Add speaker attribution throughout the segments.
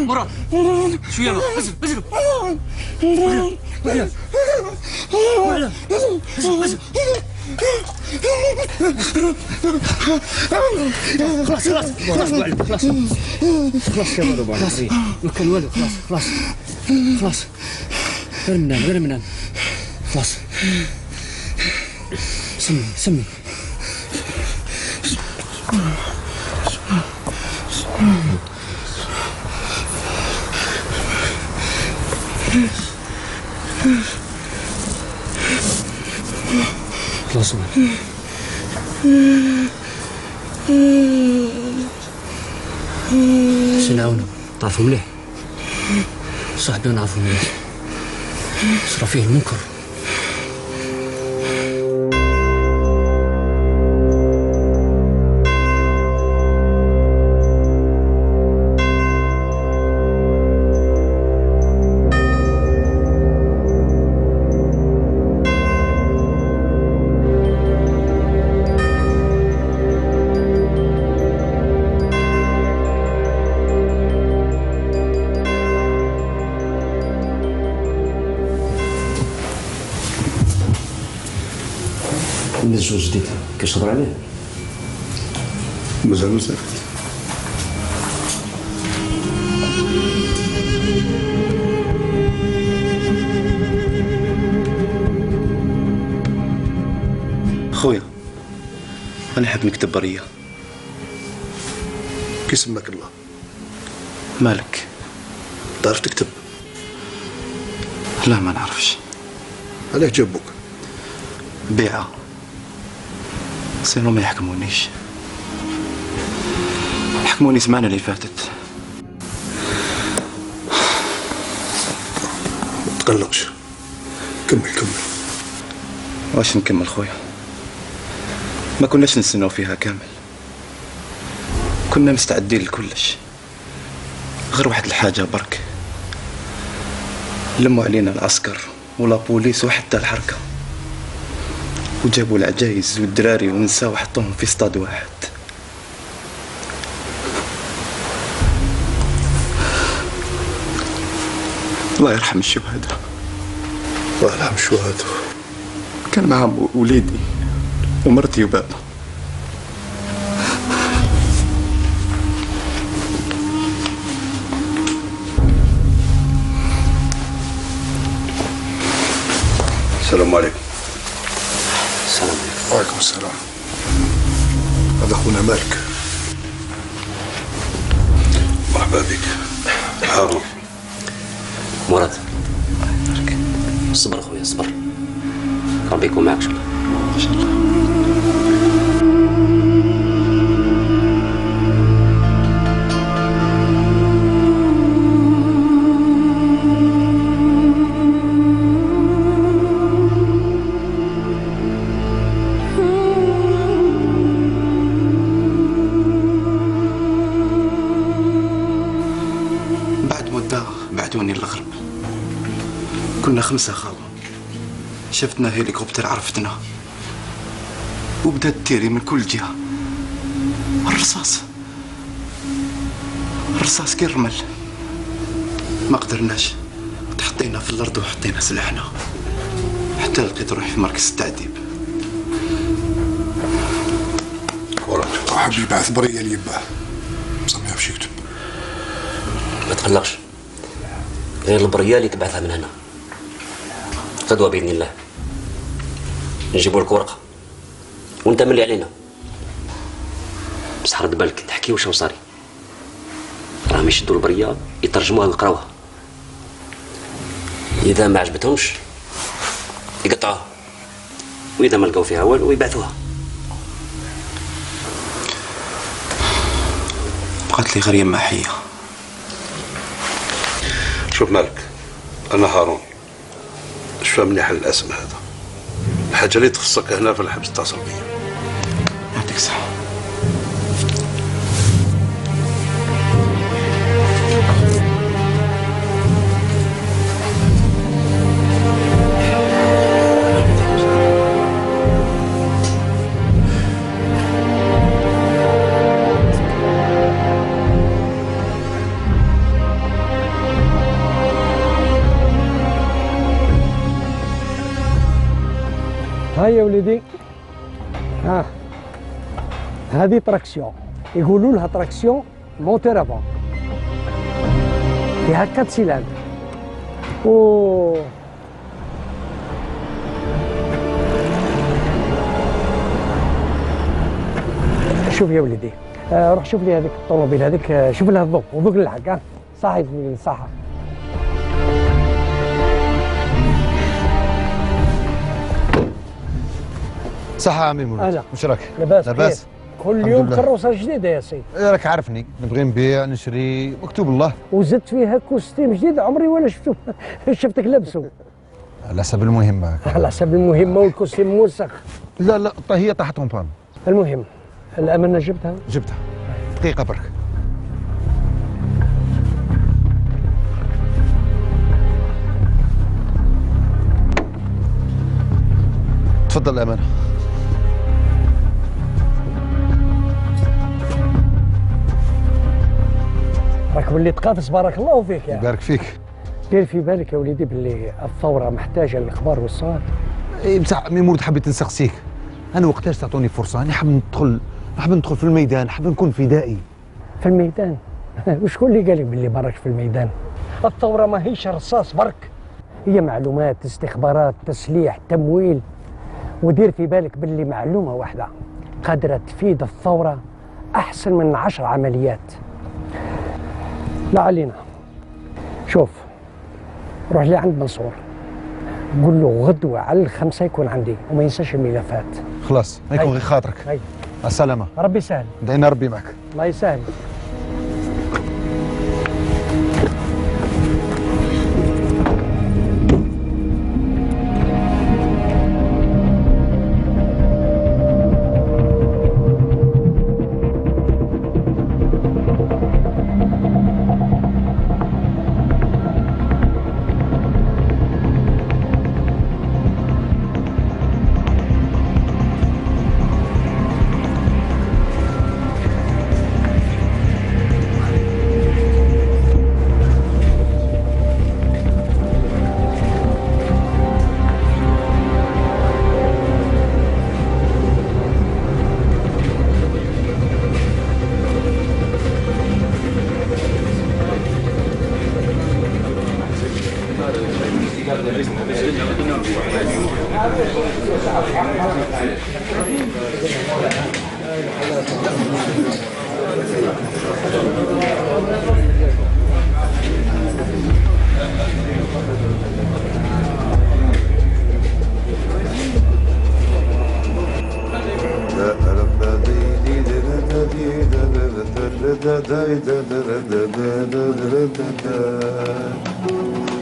Speaker 1: مراد شوية أزرق خلاص يا ولد خلاص مكان الولد خلاص غير منام خلاص سمي خلاص سنعاونو تعرفوا مليح صاحبي نعرفوا مليح صرا فيه المنكر. الزوج جديد كيصبر عليه
Speaker 2: مازال ساكت.
Speaker 3: خويا انا حاب نكتب بريه.
Speaker 2: كي سماك الله؟
Speaker 3: مالك
Speaker 2: تعرف تكتب؟
Speaker 3: لا ما نعرفش.
Speaker 2: علاه جابوك؟
Speaker 3: بيعه سينو ما يحكمونيش. حكموني السمانه اللي فاتت.
Speaker 2: ما تقلقش، كمل.
Speaker 3: واش نكمل خويا؟ ما كناش نستناو فيها كامل، كنا مستعدين لكلش. غير واحد الحاجه برك، لموا علينا العسكر ولا بوليس وحتى الحركه، وجابوا العجايز والدراري والنساء وحطوهم في اسطاد واحد. الله يرحم الشهداء.
Speaker 2: الله يرحم الشهداء.
Speaker 3: كان معهم وليدي ومرتي وبابا.
Speaker 2: السلام عليكم.
Speaker 1: السلام عليكم.
Speaker 2: وعليكم السلام. هذا اخونا مالك. مرحبا بك. هارون.
Speaker 1: مراد صبر اخويا صبر، ربي يكون معك ان شاء الله.
Speaker 3: بعد مدة بعتوني للغرب. كنا 5 خاوة. شفتنا هيليكوبتر عرفتنا، وبدات تيري من كل جهة. الرصاص كي الرمل. ما قدرناش، تحطينا في الأرض وحطينا سلاحنا حتى لقيت روحي في مركز التعذيب.
Speaker 2: حب يبعث بريه ليباه، بصح ما يعرفش يكتب.
Speaker 1: ما تقلقش، غير البريه اللي تبعثها من هنا غدوه باذن الله نجيبوا لك ورقه وانت ملي علينا. بصح رد بالك تحكي واش صاري، راهم يشدوا البريه يترجموها ويقراوها، اذا ما عجبتهمش يقطعوها، واذا ما لقاو فيها والو يبعثوها.
Speaker 3: بقات لي غير يما حيه.
Speaker 2: شوف مالك، انا هارون، شفا مليح الاسم هذا. الحاجه اللي تخصك هنا في الحبس اتصل بيا.
Speaker 3: يعطيك الصحه.
Speaker 4: هاي يا وليدي، ها هذه تراكسيون، يقولوا لها تراكسيون موتور افون، فيها 4 سيلندر. شوف يا وليدي، روح شوف لي هذيك الطوموبيل هذيك، شوف لها الضوء وضوء الحق، ها صحيح صح.
Speaker 5: صحة عمي مولود.
Speaker 4: أهلا.
Speaker 5: وش راك؟
Speaker 4: لاباس
Speaker 5: لاباس.
Speaker 4: كل يوم كروسه جديده يا سيدي.
Speaker 5: راك عارفني، نبغي نبيع نشري مكتوب الله.
Speaker 4: وزدت فيها كوستيم جديد عمري ولا شفته شفتك لابسه.
Speaker 5: على حسب المهمة.
Speaker 4: على حسب المهمه، والكوستيم موسخ.
Speaker 5: لا هي طاحت اون بان.
Speaker 4: المهم الامانه جبتها.
Speaker 5: دقيقة برك. تفضل الأمانة.
Speaker 4: راك باللي تقافز بارك الله فيك يا.
Speaker 5: يبارك فيك.
Speaker 4: دير في بالك يا وليدي باللي الثوره محتاجه للكبار والصغار.
Speaker 5: اي بصح عمي مولود حبيت نسقسيك، أنا وقتاش تعطوني فرصة، أنا حاب ندخل في الميدان، حاب نكون فدائي.
Speaker 4: في الميدان؟ وشكون اللي قال لك باللي برك في الميدان؟ الثوره ما هيش رصاص برك، هي معلومات، استخبارات، تسليح، تمويل. ودير في بالك باللي معلومه واحده قادره تفيد الثوره احسن من 10 عمليات. لا علينا. شوف، روح لي عند منصور، قول له غدوه على 5 يكون عندي، وما ينساش الملفات.
Speaker 5: خلاص ما يكون غير خاطرك.
Speaker 4: هاي
Speaker 5: السلامة.
Speaker 4: ربي يسهل.
Speaker 5: دعينا ربي معك.
Speaker 4: الله يسهل.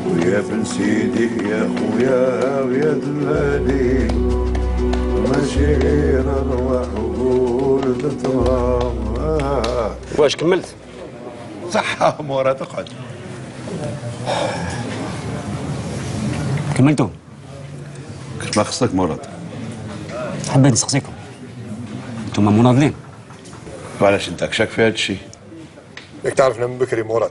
Speaker 6: ويا بن سيدي يا خويا ويا دمالي ماشي نروح وقول تتراب.
Speaker 1: واش كملت؟
Speaker 6: صحة مورا تقعد.
Speaker 1: كملتوا؟
Speaker 2: كيف ما خصك مراد؟
Speaker 1: حبيت نسقسيكم، انتم مناضلين.
Speaker 2: وعلاش انت شاك في هذا الشيء؟
Speaker 6: ياك تعرفنا من بكري مراد.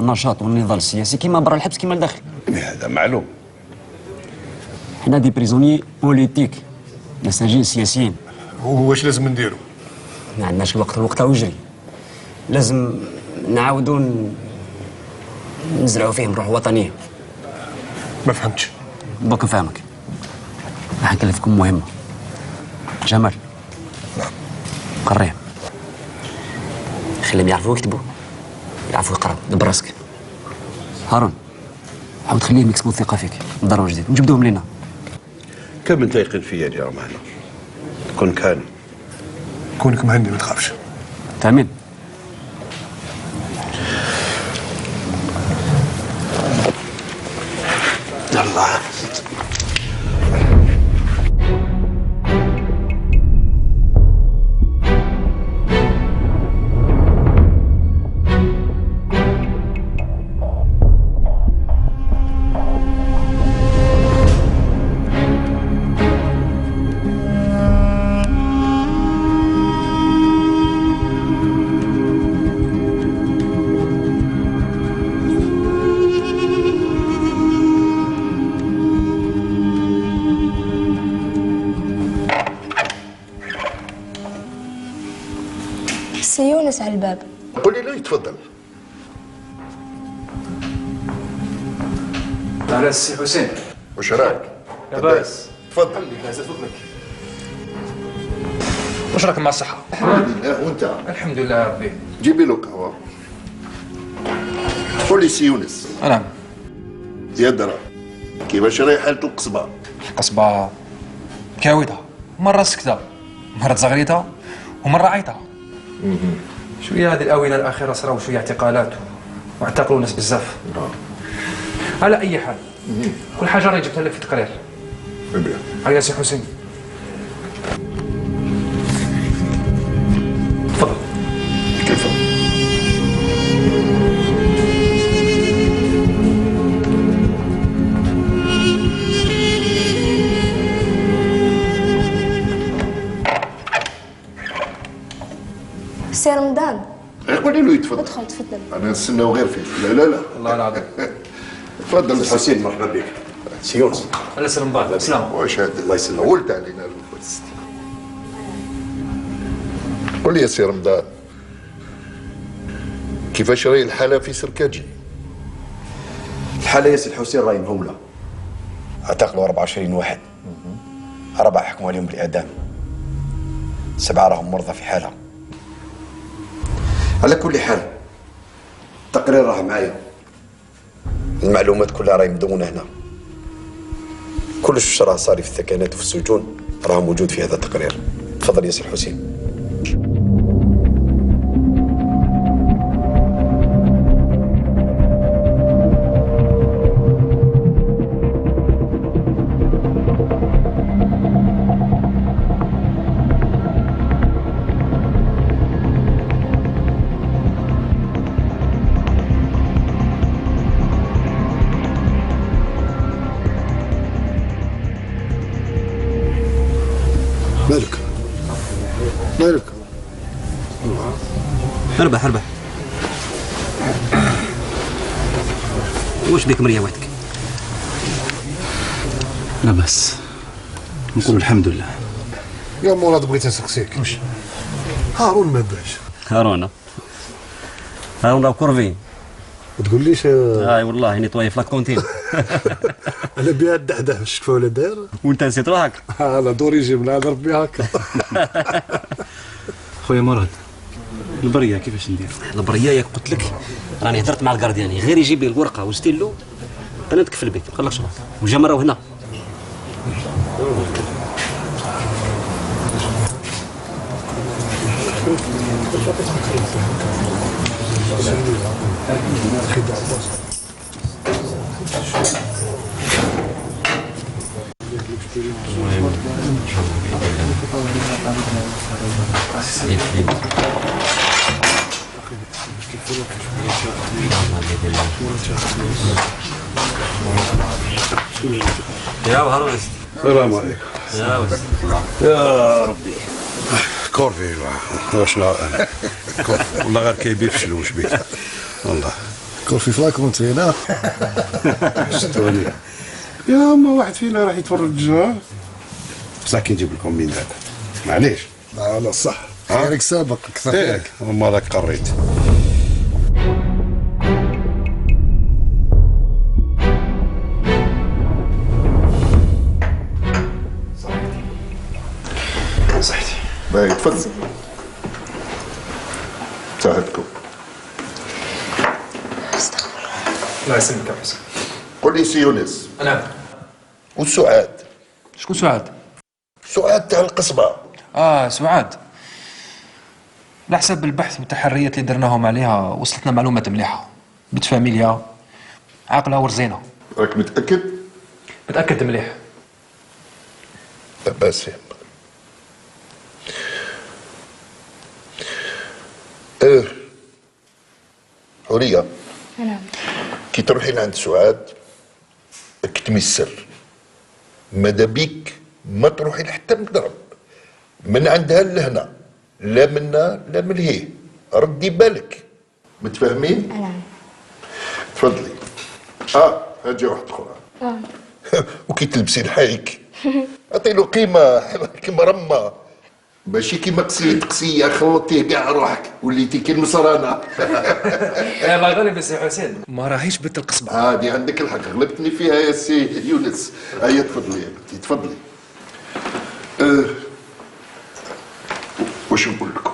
Speaker 1: النشاط والنضال السياسي كيما برا الحبس كيما الداخل.
Speaker 2: هذا معلوم.
Speaker 1: حنا دي بريزونيي بوليتيك، مساجين سياسيين.
Speaker 6: واش لازم نديرو؟
Speaker 1: ما عندناش الوقت يجري. لازم نعاودوا نزرعوا فيهم روح وطنيه.
Speaker 6: ما فهمتش.
Speaker 1: دوك نفهمك. راح نكلفكم مهمه. جمال.
Speaker 6: نعم.
Speaker 1: قريه. خليهم يعرفوا يكتبوا، يعرفوا يقراوا، دبر راسك. هارون، حاول تخليهم يكسبوا الثقه فيك، نضربوا جديد، نجبدوهم لينا.
Speaker 2: كم انت يقين فيا يا رمانة؟ كون كان
Speaker 6: كونك مهني ما تخافش.
Speaker 1: تامين.
Speaker 2: الله.
Speaker 7: جالس على الباب.
Speaker 6: قولي له يتفضل.
Speaker 8: على السي حسين.
Speaker 6: واش رايك؟
Speaker 8: لاباس.
Speaker 6: تفضل.
Speaker 8: لاباس فضلك. واش راك مع الصحة؟
Speaker 6: الحمد لله. وانت؟
Speaker 8: الحمد لله يا ربي.
Speaker 6: جيبي له قهوه. قولي سي يونس.
Speaker 8: نعم.
Speaker 6: يا درا كيفاش راهي حالة القصبة؟
Speaker 8: القصبة كاويتها، مرة سكتة، مرة زغريتة، ومرة عيطة. شوية هذه الآونة الأخيرة صراو شوية اعتقالات واعتقلوا ناس بزاف. على أي حال كل حاجة راني جبتها لك في تقرير. هيا سي حسين. تفضل.
Speaker 6: كيف؟
Speaker 7: سي رمضان.
Speaker 6: قولي له يتفضل.
Speaker 7: ادخل تفضل.
Speaker 6: انا نستناو غير فيك. لا لا لا.
Speaker 8: الله العظيم.
Speaker 6: تفضل حسين. مرحبا بك. سي يونس.
Speaker 8: الله يسلم بعض. سلام.
Speaker 6: واش هذا؟ الله يسلمك. ولت علينا قول لي يا سي رمضان، كيفاش راهي الحالة في سركاجي؟
Speaker 9: الحالة يا سي الحسين راهي مهولة. اعتقلوا 24 واحد، 4 حكموا عليهم بالإعدام، 7 راهم مرضى في حالة. على كل حال التقرير راه معايا، المعلومات كلها راهي مدونة هنا، كلش راه صاري في الثكنات وفي السجون راه موجود في هذا التقرير. تفضل يا سي الحسين.
Speaker 6: مالك؟ مالك؟
Speaker 1: اربح. واش بك مريا وحدك؟
Speaker 3: لا بس نقول الحمد لله.
Speaker 6: يا مراد بغيت نسقسيك. واش؟ هارون ما باش.
Speaker 1: هارون راه كورفي.
Speaker 6: ما تقوليش
Speaker 1: اي والله نيطواي في لاكونتين.
Speaker 6: على بها الدحدح الشكفه ولا داير؟
Speaker 1: وانت نسيت روحك؟
Speaker 6: انا دوري يجي من هذا ربي هكا.
Speaker 3: خويا مراد، البريه كيفاش ندير؟
Speaker 1: البريه ياك قلت لك راني هدرت مع الكاردياني، غير يجيب لي الورقه وستيلو انا نتكفل بك، ما تقلقش روحك. والجمره هنا. يا هارون.
Speaker 2: السلام عليكم.
Speaker 6: يا ربي كورفي واش والله غير كيبي في شلوش بيك والله كورفي في لاكونت هنا. شتوني يا ما واحد فينا راح يتفرج بصح كي نجيب لكم من هذا معليش. لا صح خيرك سابق اكثر خيرك. وما راك قريت.
Speaker 9: صحتي.
Speaker 6: باهي تفضل. ساعدكم.
Speaker 7: استغفر
Speaker 8: الله يسلمك يا حسين.
Speaker 6: قل لي سي يونس.
Speaker 8: نعم.
Speaker 6: وسعاد؟
Speaker 8: شكون سعاد؟
Speaker 6: سعاد تاع القصبة.
Speaker 8: سعاد. على حسب البحث والتحريات اللي درناهم عليها وصلتنا معلومات مليحة. بنت فاميليا، عاقلة ورزينة.
Speaker 6: راك متأكد؟
Speaker 8: متأكد مليح.
Speaker 6: لاباس يا حورية.
Speaker 7: نعم.
Speaker 6: كي تروحي لعند سعاد اكتمي السر، ماذا بيك ما تروحي لحتى مضرب من عندها لهنا، لا منا لا من هي، ردي بالك. متفاهمين؟
Speaker 7: نعم.
Speaker 6: تفضلي. هاجي واحد اخرى. وكي تلبسي الحايك اعطي له قيمه كيما رمى. ماشي كيما قسية خلطتيه كاع روحك وليتي كي المصرانة.
Speaker 8: يا الله يغلب يا سي حسين، ما راهيش بنت القصبة.
Speaker 6: هادي عندك الحق، غلبتني فيها يا سي يونس. هيا تفضلي يا بنتي تفضلي. واش نقول لكم؟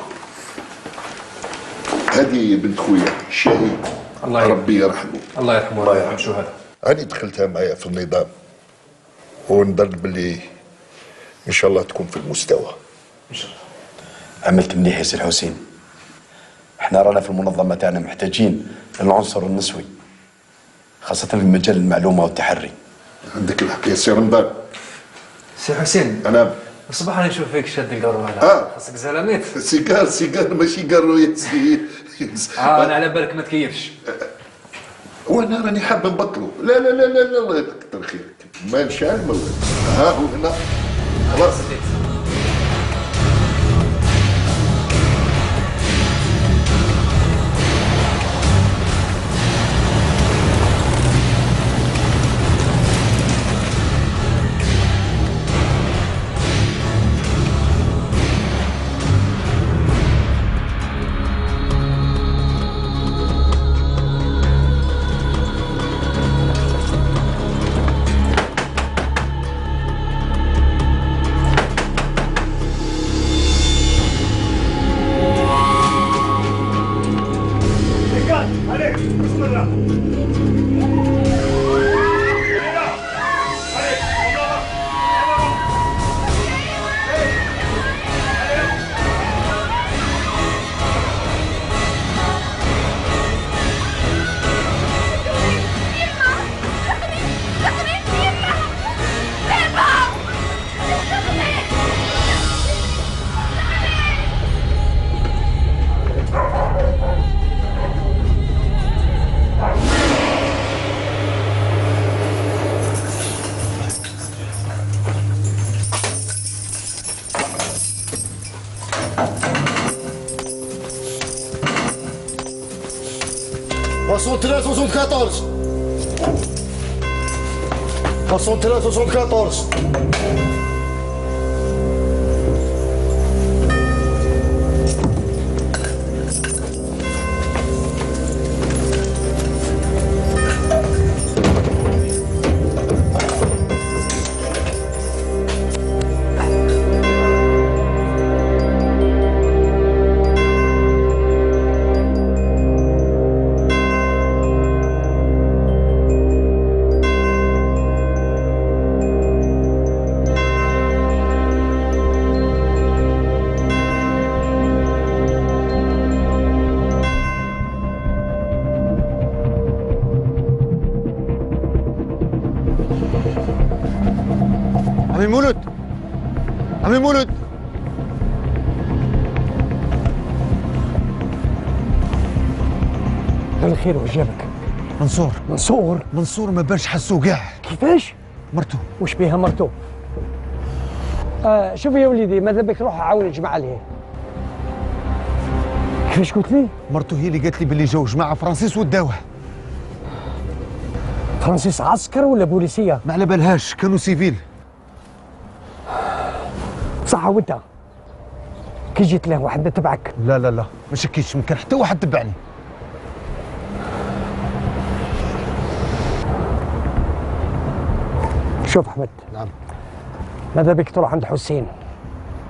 Speaker 6: هذه بنت خويا الشهيد،
Speaker 8: الله يرحمه.
Speaker 6: ربي يرحمه.
Speaker 8: الله يرحمه الله يرحم الشهداء.
Speaker 6: أنا دخلتها معايا في النظام ونظن باللي إن شاء الله تكون في المستوى.
Speaker 8: ان شاء الله.
Speaker 9: عملت مليح يا سي الحسين. احنا رانا في المنظمة تاعنا محتاجين العنصر النسوي، خاصة في مجال المعلومة والتحري.
Speaker 6: عندك الحق يا سي رمضان.
Speaker 8: سي حسين،
Speaker 6: أنا
Speaker 8: الصباح انا نشوف فيك شاد القارو هذا. خاصك زلاميت.
Speaker 6: سيجار ماشي قارو يا سي.
Speaker 8: انا على بالك ما تكيفش.
Speaker 6: وانا راني حاب نبطلو. لا لا لا لا لا الله يكثر خيرك. ما نشعل ما ها هو هنا خلاص.
Speaker 7: Passons 1374. Passons 1374.
Speaker 5: عمي مولود، عمي مولود،
Speaker 4: الخير وجابك. منصور
Speaker 5: ما بانش حسو كاع.
Speaker 4: كيفاش؟
Speaker 5: مرتو.
Speaker 4: وش بيها مرتو؟ شوف يا وليدي، ماذا بك روح عاون الجماعه ليه. كيفاش قلت لي؟
Speaker 5: مرتو هي اللي قالت لي باللي جاو جماعه فرانسيس وداوه.
Speaker 4: فرانسيس عسكر ولا بوليسيه؟
Speaker 5: ما على بالهاش، كانوا سيفيل.
Speaker 4: صح. وانت كي جيت له واحد تبعك؟
Speaker 5: لا لا لا ما شكيتش، ما كان حتى واحد تبعني.
Speaker 4: شوف احمد.
Speaker 5: نعم.
Speaker 4: ماذا بك تروح عند حسين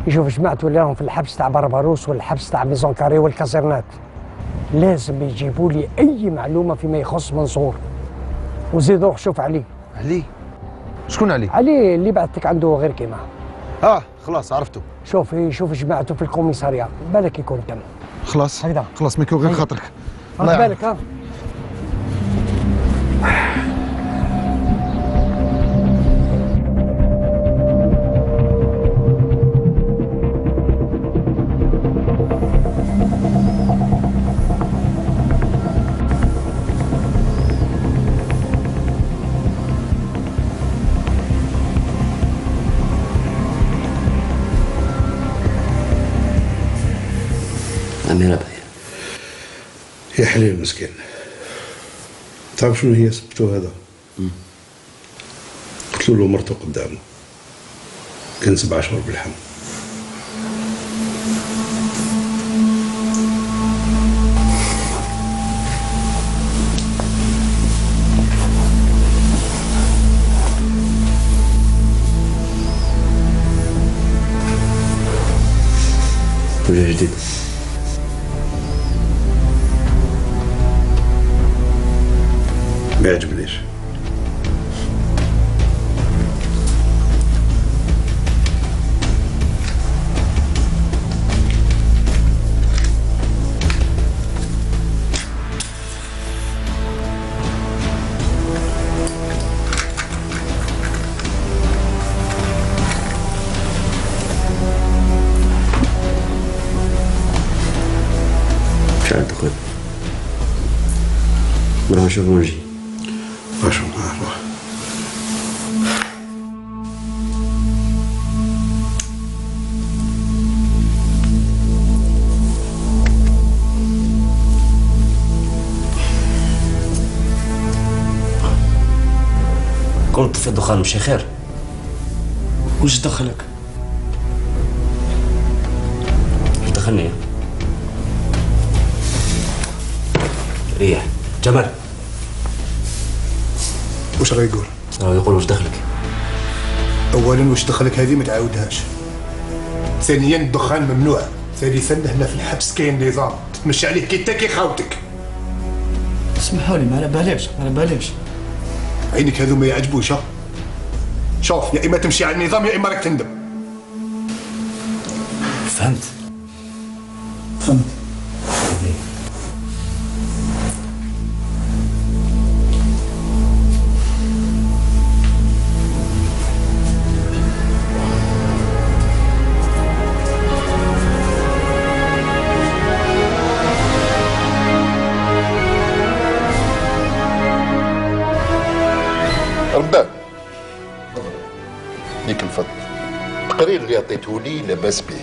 Speaker 4: يشوف جماعته ولاهم في الحبس تاع بربروس والحبس تاع ميزون كاري والكازرنات. لازم يجيبوا لي اي معلومه فيما يخص منصور. وزيد روح شوف علي.
Speaker 5: علي؟ شكون علي؟
Speaker 4: علي اللي بعثتك عنده غير كيما.
Speaker 5: خلاص عرفته.
Speaker 4: شوف جماعته في الكوميساريا، بالك يكون تم.
Speaker 5: خلاص
Speaker 4: هيدا.
Speaker 5: خلاص ما يكون غير خاطرك.
Speaker 4: الله بالك. ها
Speaker 1: أميرة باهية.
Speaker 2: يا حليل مسكين، تعرف شنو هي سبته هذا؟ قتلوا له مرته قدامه، كان 7 شهور بالحمل.
Speaker 1: وجه جديد.
Speaker 2: ما يعجبنيش.
Speaker 1: مش عارف تقول نروح نشوف ونجي.
Speaker 2: اشوف نروح.
Speaker 1: كنت في الدخان مش خير.
Speaker 3: وش دخلك؟
Speaker 1: دخلني ريح. جمال
Speaker 7: وش راه يقول؟
Speaker 1: راه يقول وش دخلك؟
Speaker 7: اولا وش دخلك هذه ما تعاودهاش. ثانيا الدخان ممنوع. ثالثا هنا في الحبس كاين نظام تمشي عليه كي تاكي خاوتك.
Speaker 3: اسمحوا لي، ما على باليش.
Speaker 7: عينك هذو ما يعجبوش. شوف، يا اما تمشي على النظام يا اما راك تندم.
Speaker 3: فهمت.
Speaker 10: رمضان ليك الفضل. التقرير اللي عطيته لي لاباس به،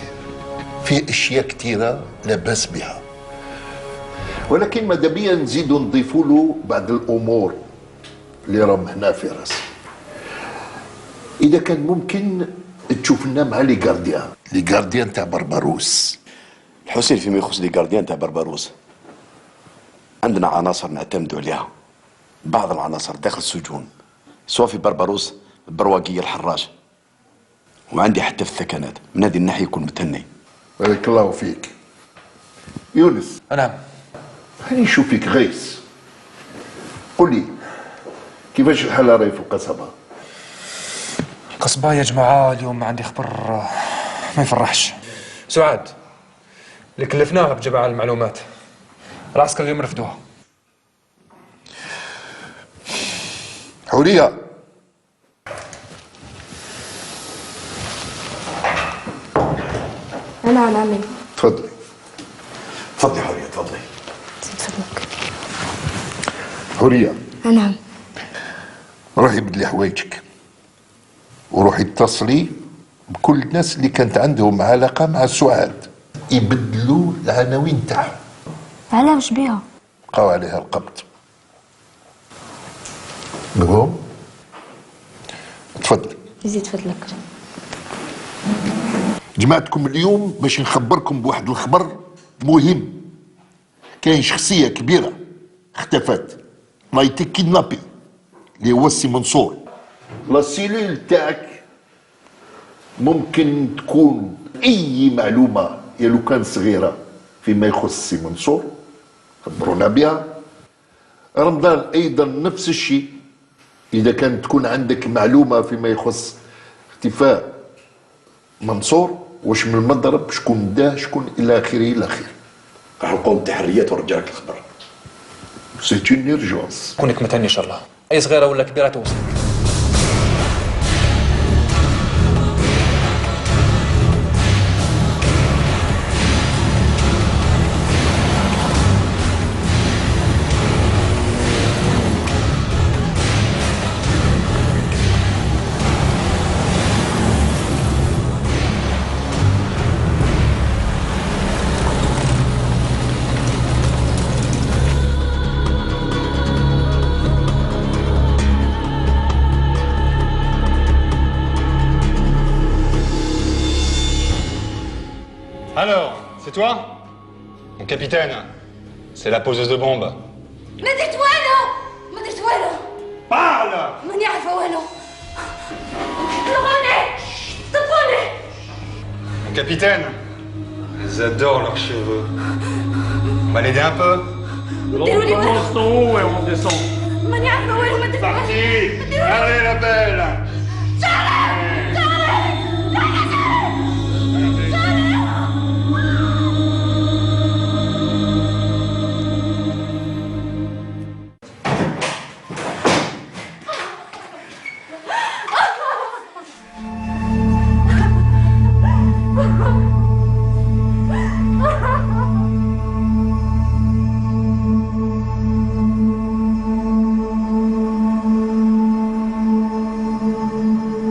Speaker 10: فيه اشياء كثيره لاباس بها، ولكن ماذا بيا نزيدو نضيفوا له بعض الامور اللي راهم هنا في راسي. اذا كان ممكن تشوف لنا مع لي غارديان تاع بربروس.
Speaker 9: الحسين فيما يخص لي غارديان تاع بربروس، عندنا عناصر نعتمدوا عليها. بعض العناصر داخل السجون، سواء في بربروس، البرواقية، الحراج، وعندي حتى في الثكنات. من هذه الناحية يكون متهني.
Speaker 10: بارك الله فيك. يونس.
Speaker 8: نعم.
Speaker 10: خليني نشوف فيك غيس. قل لي كيفاش الحال راهي في القصبة؟
Speaker 8: القصبة يا جماعة اليوم عندي خبر ما يفرحش. سعاد اللي كلفناها بجمع المعلومات العسكر اليوم رفدوها.
Speaker 10: حورية.
Speaker 11: أنا عن عمي.
Speaker 10: تفضلي.
Speaker 9: تفضلي حورية، تفضلي.
Speaker 11: تفضلك.
Speaker 10: حورية.
Speaker 11: نعم.
Speaker 10: روحي بدلي حوايجك وروحي اتصلي بكل الناس اللي كانت عندهم علاقة مع سعاد، يبدلوا العناوين تاعهم.
Speaker 11: علاش بيها؟
Speaker 10: بقاو عليها القبض. مفهوم؟ تفضل.
Speaker 11: يزيد فضلك.
Speaker 10: جماعتكم اليوم باش نخبركم بواحد الخبر مهم. كاين شخصية كبيرة اختفت، رايتي كيدنابي، اللي هو السي منصور. لا سيلول تاعك ممكن تكون اي معلومة يا لو كان صغيرة فيما يخص السي منصور خبرونا بها. رمضان ايضا نفس الشيء، اذا كانت تكون عندك معلومة فيما يخص اختفاء منصور، واش من المضرب، شكون داه، شكون الى اخره الى اخره.
Speaker 9: راح نقوم بتحريات ونرجع لك الخبر.
Speaker 10: سي اون اورجونس.
Speaker 8: كونك متهني ان شاء الله، اي صغيره ولا كبيره توصلك.
Speaker 12: Alors, c'est toi? Mon capitaine, c'est la poseuse de bombe.
Speaker 11: ما درت والو، ما درت والو.
Speaker 12: Parle!
Speaker 11: ماني عارفة والو. طلقوني، طلقوني.
Speaker 12: Mon capitaine, Ils adorent leurs cheveux. On va l'aider un peu.
Speaker 11: On commence en haut et on descend. C'est
Speaker 12: parti. Allez la belle.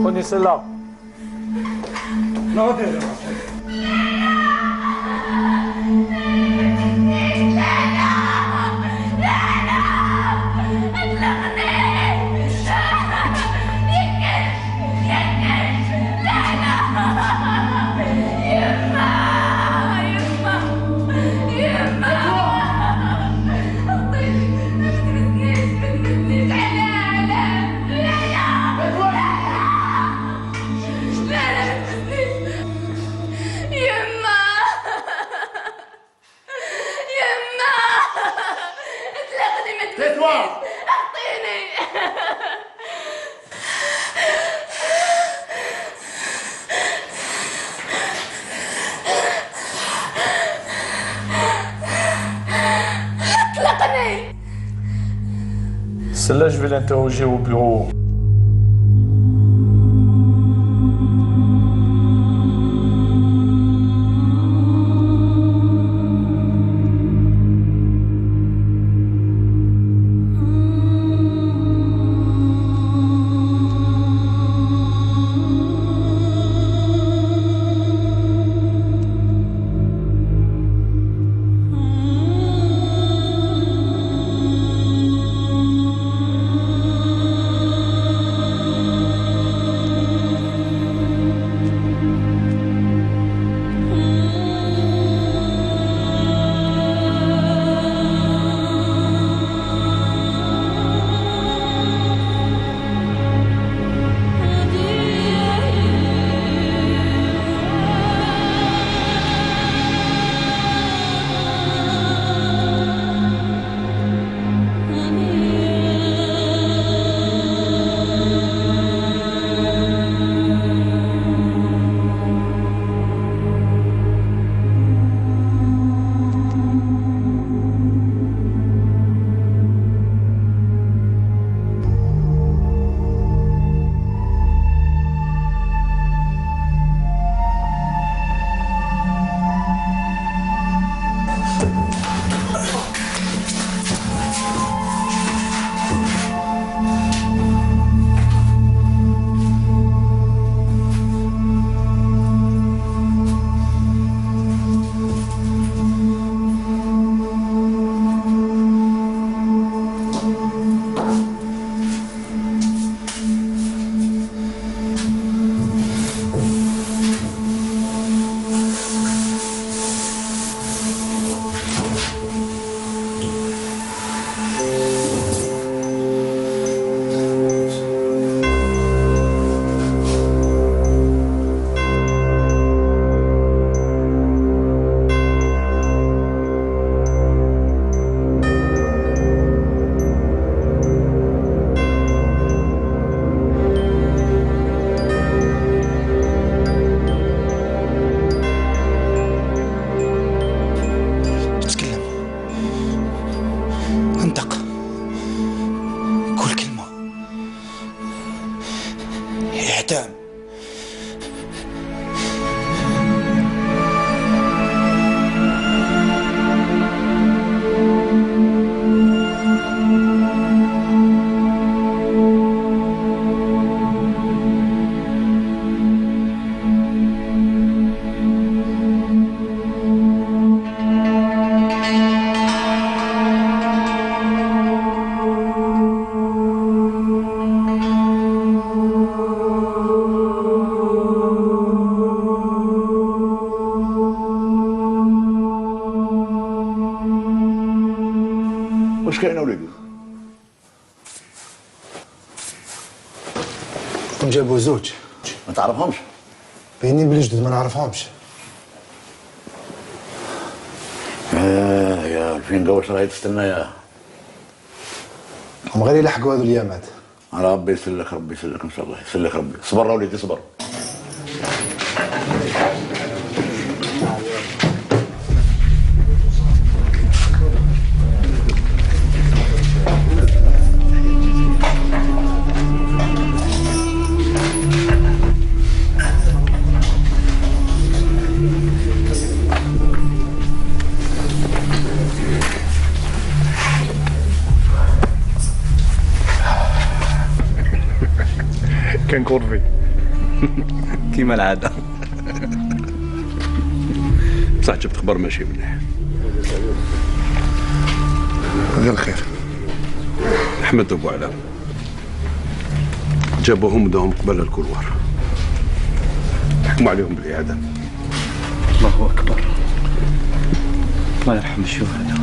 Speaker 4: Prenez celle-là.
Speaker 11: Non,
Speaker 13: Celle-là, je vais l'interroger au bureau.
Speaker 10: واش كاين وليدي؟
Speaker 7: جابوا زوج.
Speaker 10: ما تعرفهمش؟
Speaker 7: باينين بلي جدد ما نعرفهمش.
Speaker 14: فين قوش راهي تستنى يا
Speaker 7: هم غير يلحقوا هذو الايامات.
Speaker 14: على ربي يسلك، ربي يسلك ان شاء الله، يسلك ربي. صبر وليدي صبر.
Speaker 6: كان كورفي
Speaker 14: كيما العاده.
Speaker 2: بصح جبت خبر ماشي مليح.
Speaker 7: غير الخير.
Speaker 2: احمد ابو علام جابوهم وداهم قبل الكولوار، حكموا عليهم بالاعدام.
Speaker 3: الله اكبر. الله يرحم الشهداء.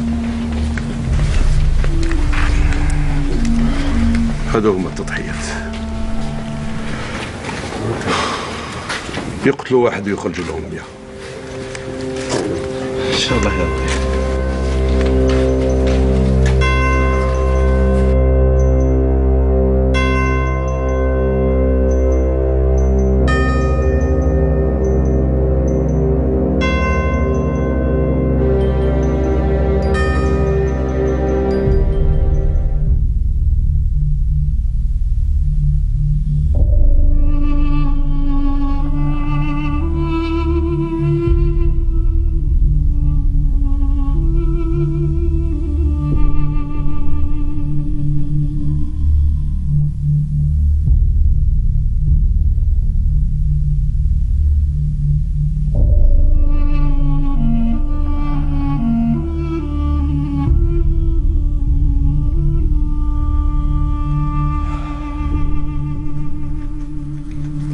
Speaker 2: هذو هما التضحيات، يقتلوا واحد ويخرجوا لهم 100.
Speaker 3: ان شاء الله يا ربي.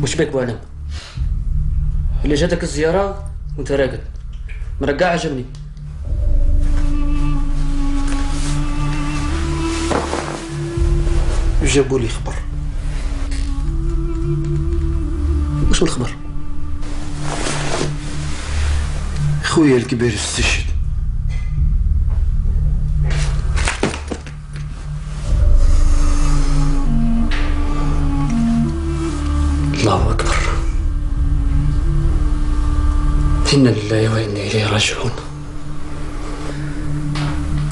Speaker 1: وش بك بوعلم؟ اللي جاتك الزيارة وانت راقد مرقع عجبني.
Speaker 3: جابوا لي خبر.
Speaker 1: وش الخبر؟
Speaker 3: خويا الكبير استشهد.
Speaker 1: الله أكبر. إنا لله وإنا إليه راجعون.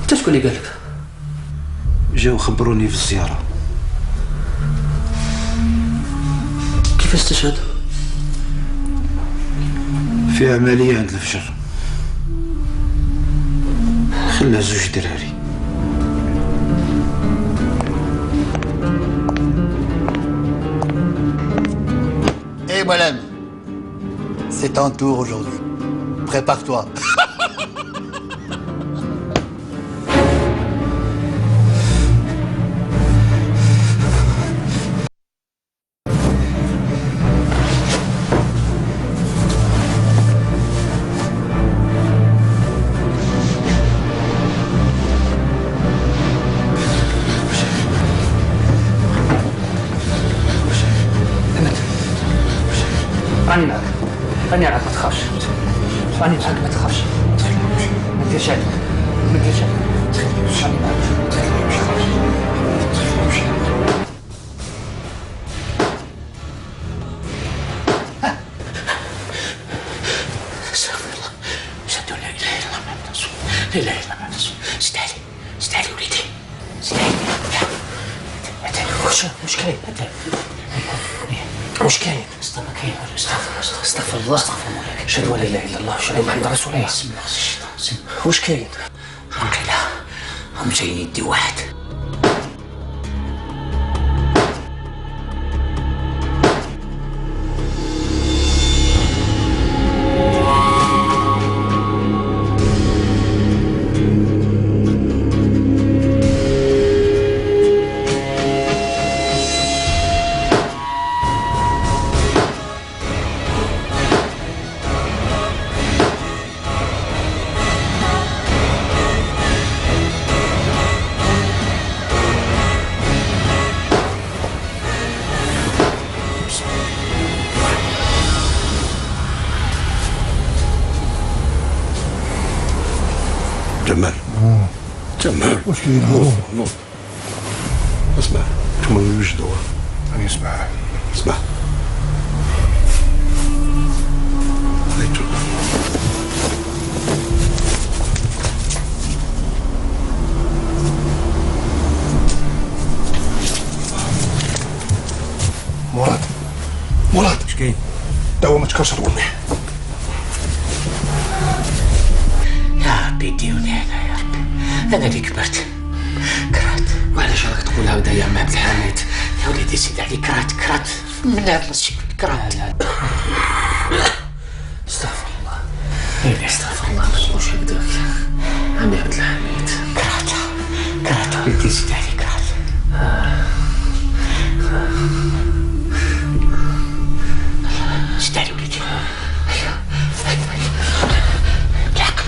Speaker 1: أنت شكون اللي قال لك؟
Speaker 3: جاو خبروني في الزيارة.
Speaker 1: كيف استشهد؟
Speaker 3: في عملية عند الفجر، خلى زوج دراري.
Speaker 15: Hé, mon ami, c'est ton tour aujourd'hui. Prépare-toi.
Speaker 1: راني معك، راني معك، ما تخافش. راني معك ما تخافش. ما ديرش عليك، ما ديرش عليك. راني معك. استغفر الله. أشهد أن لا إله إلا الله محمد رسول الله. لا إله إلا الله محمد رسول الله. زد علي، زد علي وليدي، زد علي. وش كاين؟ وش كاين؟ استغفر كاين، استغفر الله، استغفر الله. أشهد أن لا إله إلا الله، أشهد أن محمد رسول الله. بسم الله الشيطان الرجيم. وش كاين؟ وقيلا هم جايين يدي واحد.
Speaker 2: سمع.
Speaker 7: واش كيديروا؟
Speaker 2: نوض. اسمع، نتوما يوجدوا.
Speaker 7: راني نسمع.
Speaker 2: اسمع. هايتو.
Speaker 7: مراد
Speaker 13: اش كاين؟
Speaker 7: توا ما تكرش روحك.
Speaker 16: يا ربي ديوني انا يا ربي، انا اللي كبرت كرهت. وعلاش راك تقول هكذا يا عم عبد الحميد؟ يا وليدي سيدي عليك كرهت من هذا الشيء كرهت. استغفر الله. ايه استغفر الله، ما تقولش هكذاك عمي عبد الحميد. كرهت وليدي سيدي عليك كرهت. شد علي وليدي. بالعقل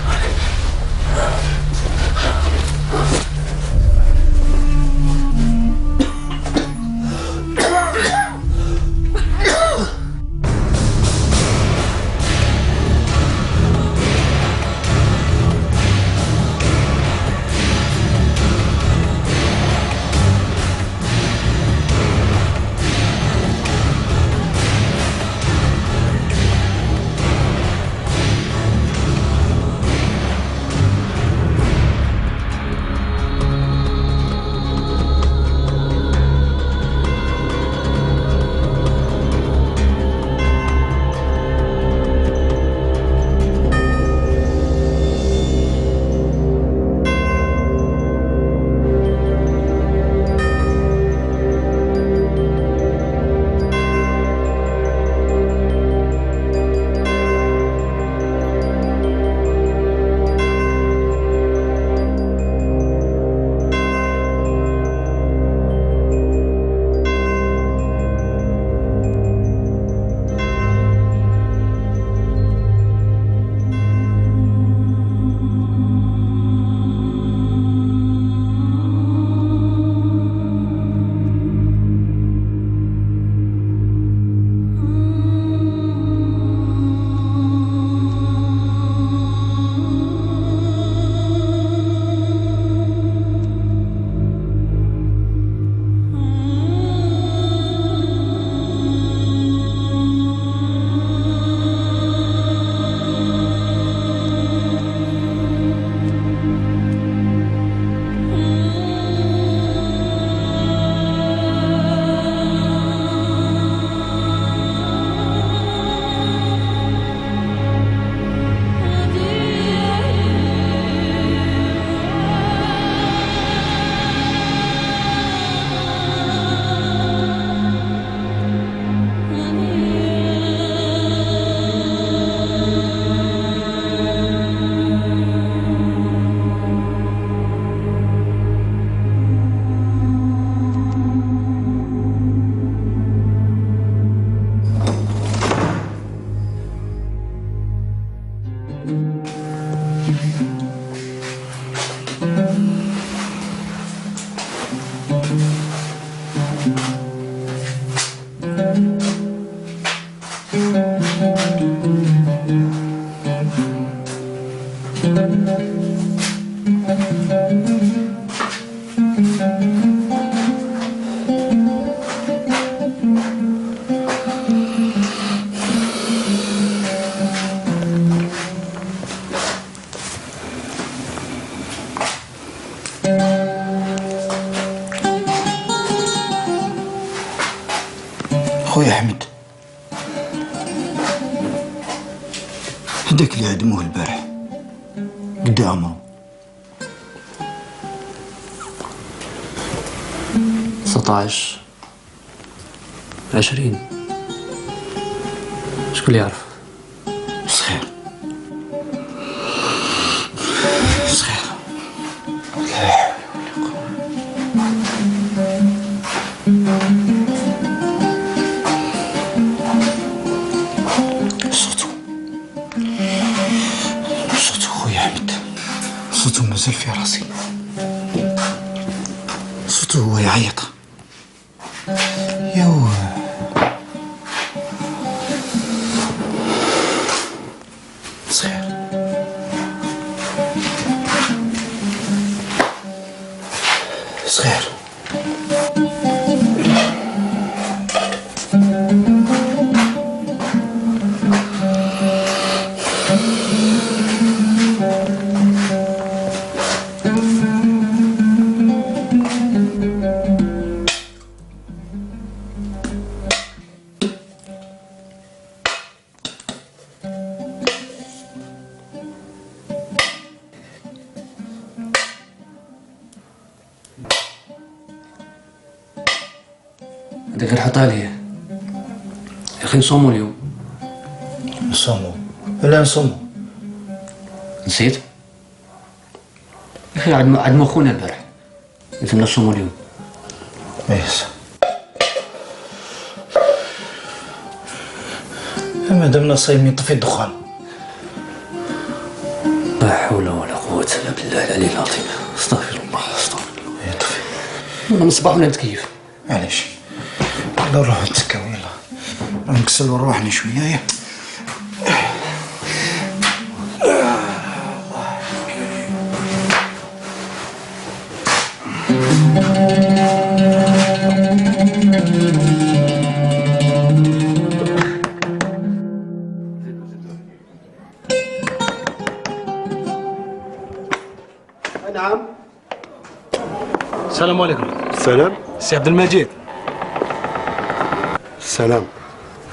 Speaker 15: خويا أحمد، هداك اللي عدموه البارح قد عمره؟
Speaker 16: 19 20. شكون اللي يعرف؟
Speaker 15: صغير صغير. لا حول ولا قوة. صوتو خويا أحمد، صوتو مازال في راسي، صوتو هو يعيط. يو صغير.
Speaker 8: هذاك غير حطها لي. يا اخي نصوموا اليوم.
Speaker 15: نصوموا؟ لا نصوموا.
Speaker 8: نسيت؟ يا اخي عند خونا البارح قلت لنا نصوموا اليوم.
Speaker 15: يس. ما دامنا صايمين طفي الدخان.
Speaker 8: لا حول ولا قوة إلا بالله العلي العظيم. استغفر الله استغفر الله. يطفي. من الصباح ولا نتكيف.
Speaker 15: معليش. يلا نروح نتسكاو يلا. نكسلوا روحنا شوية.
Speaker 7: نعم.
Speaker 4: السلام عليكم.
Speaker 7: السلام.
Speaker 4: سي عبد المجيد.
Speaker 7: السلام.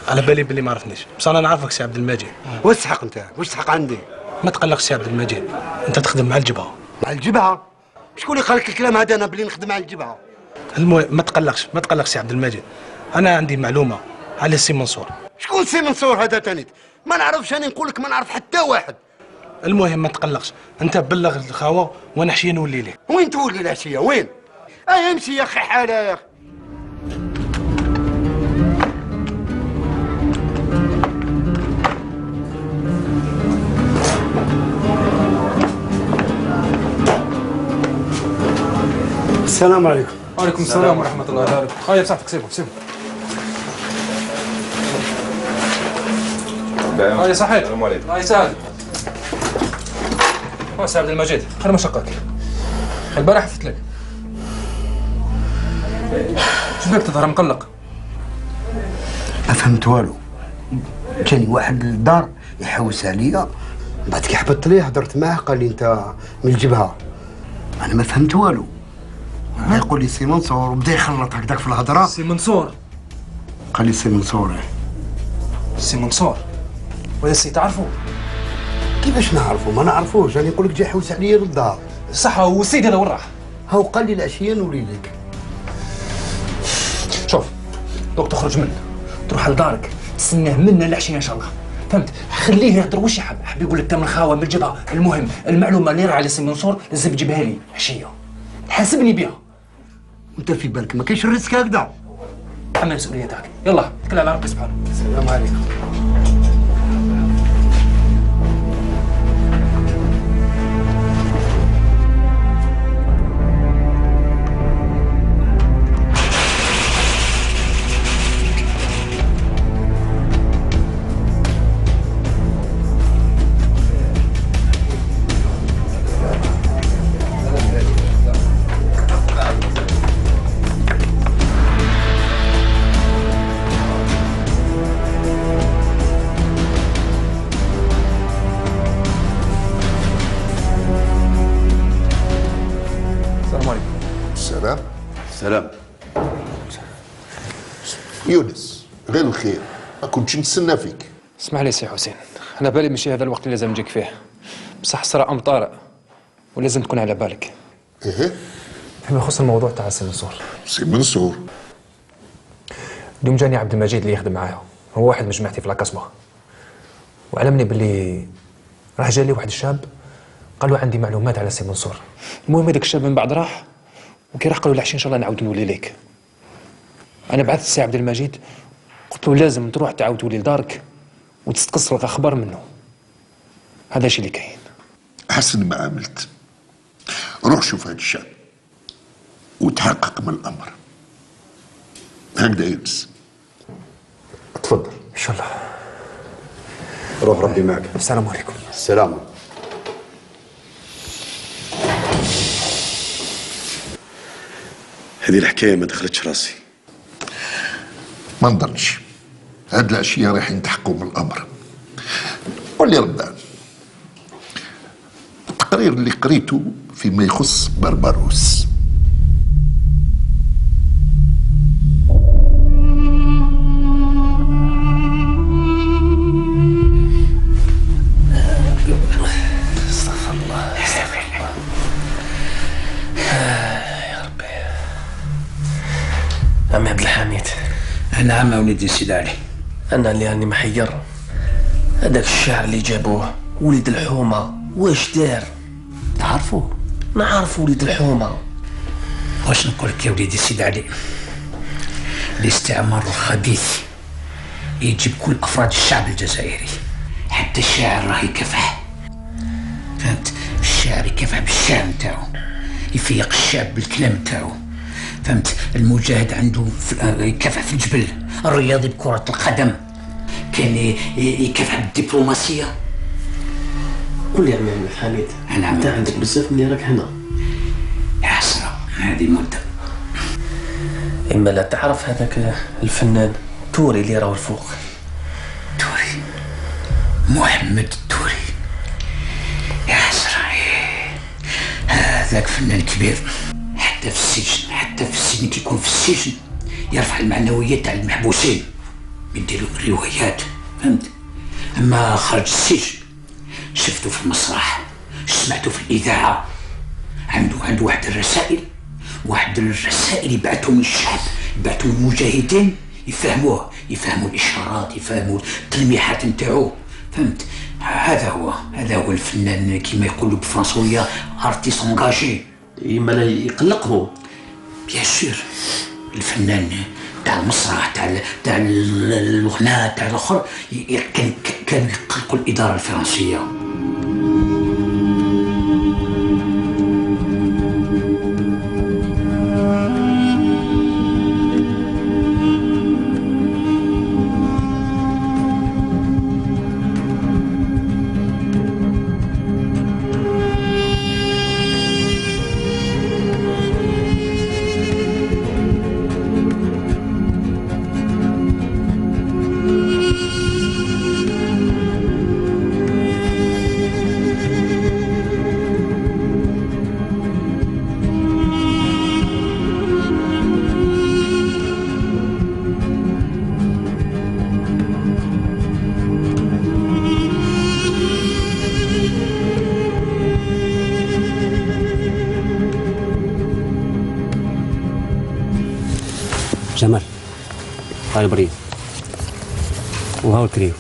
Speaker 4: على بالي باللي ما عرفنيش، بس انا نعرفك سي عبد المجيد.
Speaker 7: واش تحق انت؟ واش تحق عندي؟
Speaker 4: ما تقلقش سي عبد المجيد، انت تخدم مع الجبهه.
Speaker 7: مع الجبهه؟ شكون اللي قال لك الكلام هذا انا بلي نخدم مع الجبهه؟
Speaker 4: المهم ما تقلقش سي عبد المجيد، انا عندي معلومه على سي منصور.
Speaker 7: شكون سي منصور هذا تاني؟ ما نعرفش، انا نقول لك ما نعرف حتى واحد.
Speaker 4: المهم ما تقلقش، انت بلغ الخاوه وانا حشيه نولي لك.
Speaker 7: وين تولي العشيه؟ وين؟ امشي يا اخي حاله يا اخي. السلام عليكم.
Speaker 8: وعليكم السلام ورحمة الله وبركاته. هيا بصحتك سيبهم. هيا صحيت. السلام عليكم. هيا سعد. سي عبد المجيد خير مشقك. البارح حفت لك. شو بك تظهر مقلق؟
Speaker 7: ما فهمت والو. جاني واحد للدار يحوس عليا، بعد كي حبطت ليه هضرت معاه قال لي انت من الجبهه. انا ما فهمت والو. يقول لي سي منصور وبدا يخلط هكذاك في الهضره.
Speaker 8: سي منصور.
Speaker 7: قال لي سي منصور.
Speaker 8: سي منصور. وهذا السي تعرفه؟
Speaker 7: كيفاش نعرفه؟ ما نعرفوش، انا نقول لك جا يحوس عليا للدار.
Speaker 8: صح، والسيد هذا وين راح؟
Speaker 7: هاو قال لي العشيه نولي لك.
Speaker 8: شوف دوك تخرج منه تروح لدارك تستناه منا العشيه ان شاء الله، فهمت؟ خليه يهضر واش يحب يقول لك تم الخاوه من الجبهه. المهم المعلومه اللي راه على سي منصور لازم تجيبها لي عشيه، حاسبني بها.
Speaker 7: انت في بالك ما كاينش الرزق هكذا؟
Speaker 8: تحمل مسؤوليتك. يلا اتكل على ربي سبحانه.
Speaker 7: السلام عليكم.
Speaker 10: سلام. يونس غير الخير، ما كنتش نستنى فيك.
Speaker 8: اسمح لي سي حسين، انا بالي ماشي هذا الوقت اللي لازم نجيك فيه، بصح صرا طارئ ولازم تكون على بالك.
Speaker 10: ايه
Speaker 8: فيما يخص الموضوع تاع سي منصور.
Speaker 10: سي منصور
Speaker 8: اليوم جاني عبد المجيد اللي يخدم معايا، هو واحد من جماعتي في لاكاسما، وعلمني باللي راح جالي واحد الشاب قال له عندي معلومات على سي منصور. المهم هذاك الشاب من بعد راح، وكي راح قالوا العشيه ان شاء الله نعاود نولي ليك. انا بعثت السي عبد المجيد قلت له لازم تروح تعاود تولي لدارك وتستقص لك اخبار منه. هذا الشيء اللي كاين.
Speaker 10: حسن ما عملت، روح شوف هذا الشاب وتحقق من الامر. هكذا يونس.
Speaker 7: تفضل.
Speaker 8: ان شاء الله.
Speaker 7: روح ربي معك.
Speaker 8: السلام عليكم.
Speaker 7: السلام.
Speaker 9: هذه الحكايه ما دخلتش راسي.
Speaker 10: ما نظنش، هاد العشيه رايحين يتحققوا من الامر. واللي ربان التقرير اللي قريته فيما يخص بربروس.
Speaker 16: استغفر الله يا ربي. عمي عبد الحميد نعم وليدي سيدي علي.
Speaker 17: انا اللي راني محير، هذاك الشاعر اللي جابوه وليد الحومه واش دار؟
Speaker 16: تعرفوا؟
Speaker 17: نعرف وليد الحومه.
Speaker 16: واش نقول لك يا وليدي سيدي علي؟ الاستعمار الخبيث يجيب كل افراد الشعب الجزائري، حتى الشاعر راه يكافح. فهمت؟ الشاعر يكافح بالشعر نتاعو، يفيق الشعب بالكلام نتاعو. فهمت؟ المجاهد عنده يكافح في الجبل، الرياضي بكرة القدم كان يكافح بالدبلوماسية.
Speaker 17: قول لي يا عمي حميد، انت عندك بزاف ملي راك هنا.
Speaker 16: يا حسرة هذه مدة.
Speaker 17: اما لا تعرف هذاك الفنان توري اللي راهو الفوق.
Speaker 16: توري؟ محمد التوري؟ يا حسرة هذاك فنان كبير، حتى في السجن كيكون في السجن يرفع المعنويات تاع المحبوسين، يديروا روايات. فهمت؟ اما خرج السجن شفتو في المسرح، سمعتو في الاذاعه، عنده واحد الرسائل يبعثهم للشعب، يبعثهم المجاهدين يفهموا الاشارات، يفهموا التلميحات نتاعو. فهمت؟ هذا هو الفنان كما يقولوا بالفرنسويه ارتيست انغاجي.
Speaker 17: اما لا يقلقهم
Speaker 16: بيان سور. الفنان تاع المسرح تاع الغناء تاع الاخر كانوا يقلقوا الاداره الفرنسيه.
Speaker 1: جمال هاي البريد وهاو الكريو.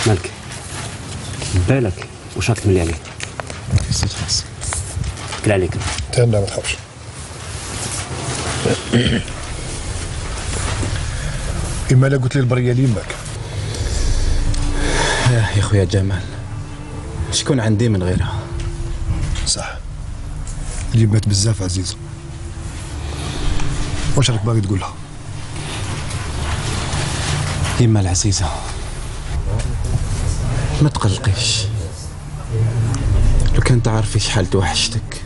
Speaker 1: مالك بالك وش راك تملي عليه؟
Speaker 6: خلاص
Speaker 1: كل عليك
Speaker 6: تهنى ما تخافش. إما لا قلت لي البرية لي يماك.
Speaker 18: يا خويا جمال شكون عندي من غيرها؟
Speaker 6: صح اللي مات بزاف عزيزة. واش راك باغي تقولها؟
Speaker 18: يما العزيزة ما تقلقيش، لو كان تعرفي شحال توحشتك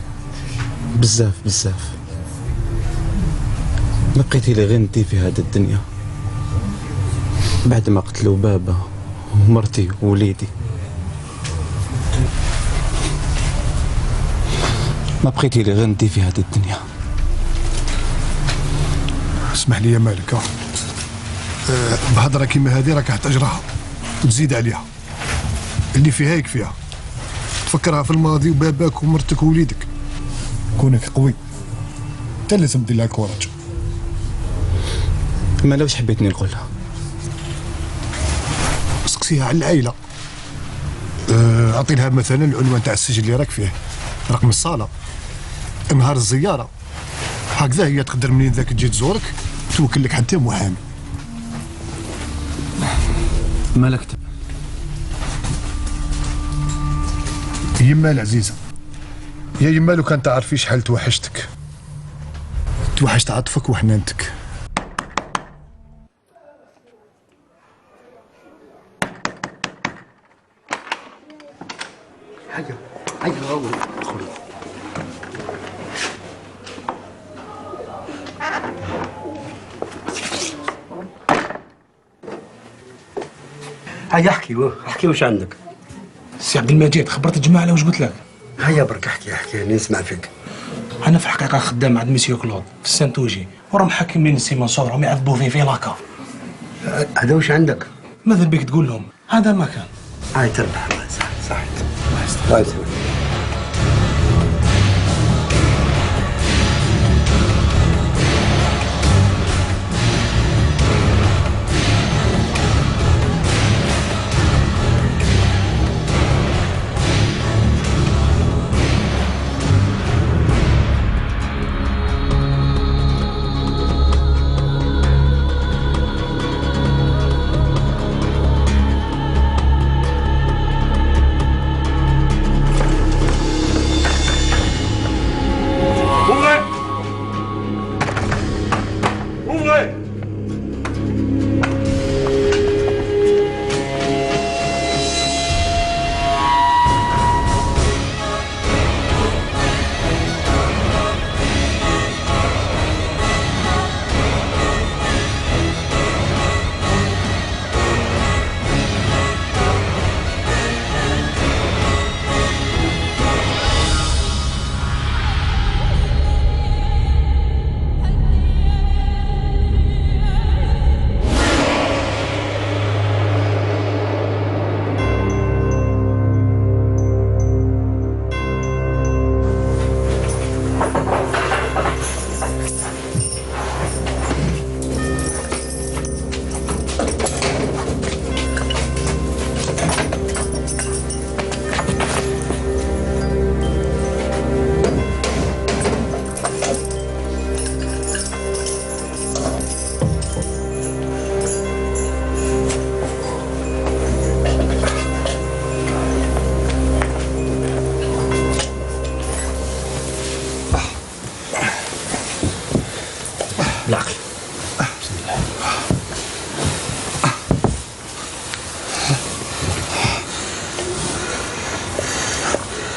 Speaker 18: بزاف بزاف. ما بقيتي لي غير انتي في هذه الدنيا بعد ما قتلوا بابا ومرتي ووليدي. ما بقيتي لي غير انتي في هذه الدنيا.
Speaker 6: اسمح لي يا مالك، بهضرة كيما هذه راك تأجرها وتزيد عليها. اللي فيها يكفيها، تفكرها في الماضي وباباك ومرتك ووليدك. كونك قوي انت لازم دير لها كوراج.
Speaker 18: ما لوش حبيتني نقولها؟
Speaker 6: سقسيها على العائلة. اعطي لها مثلا العنوان تاع السجن اللي راك فيه، رقم الصالة، نهار الزيارة، هكذا هي تقدر منين ذاك تجي تزورك توكل لك حتى محامي.
Speaker 18: مالك كتب
Speaker 6: يما العزيزة، يا يما لو كان تعرفي شحال توحشتك، توحشت عطفك وحنانتك.
Speaker 7: هيا ادخلي. هيا احكي واش عندك؟
Speaker 15: سي عبد المجيد خبرت الجماعه على واش قلت لك؟
Speaker 7: هيا برك احكي راني نسمع فيك.
Speaker 15: انا في الحقيقه خدام عند مسيو كلود في السانتوجي، وراهم محاكمين السي منصور، راهم يعذبوا فيه في لاكا.
Speaker 7: هذا واش عندك؟
Speaker 15: ماذا بيك تقول لهم؟ هذا ما كان.
Speaker 7: هاي تربح الله يسعدك. صحيت الله يسلمك.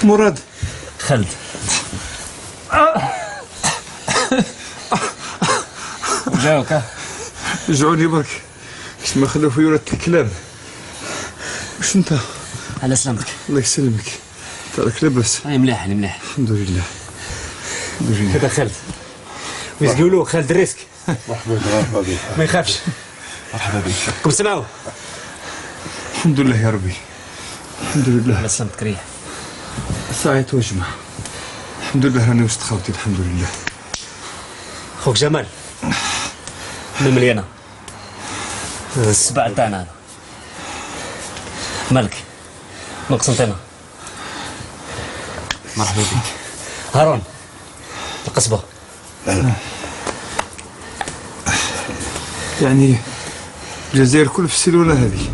Speaker 6: مراد؟
Speaker 17: خالد. جاوك
Speaker 6: رجعوني برك باش ما خلوا في ولاد الكلاب. واش انت؟
Speaker 17: على سلامتك.
Speaker 6: الله يسلمك. راك لاباس؟
Speaker 17: اي مليح مليح
Speaker 6: الحمد لله. الحمد لله.
Speaker 17: هذا خالد ويقولوا خالد الريسك.
Speaker 6: مرحبا بك.
Speaker 17: ما يخافش.
Speaker 6: مرحبا بك.
Speaker 17: كم سمعوا؟
Speaker 6: الحمد لله يا ربي. الحمد لله.
Speaker 17: على سلامتك ريح.
Speaker 6: ساعة وجمع. الحمد لله راني وسط خوتي الحمد لله.
Speaker 17: خوك جمال من مليانة السبع تاعنا. مالك نقص انتنا.
Speaker 6: مرحبا بك.
Speaker 17: هارون القصبة.
Speaker 6: يعني الجزائر كل في السيلولة هذه.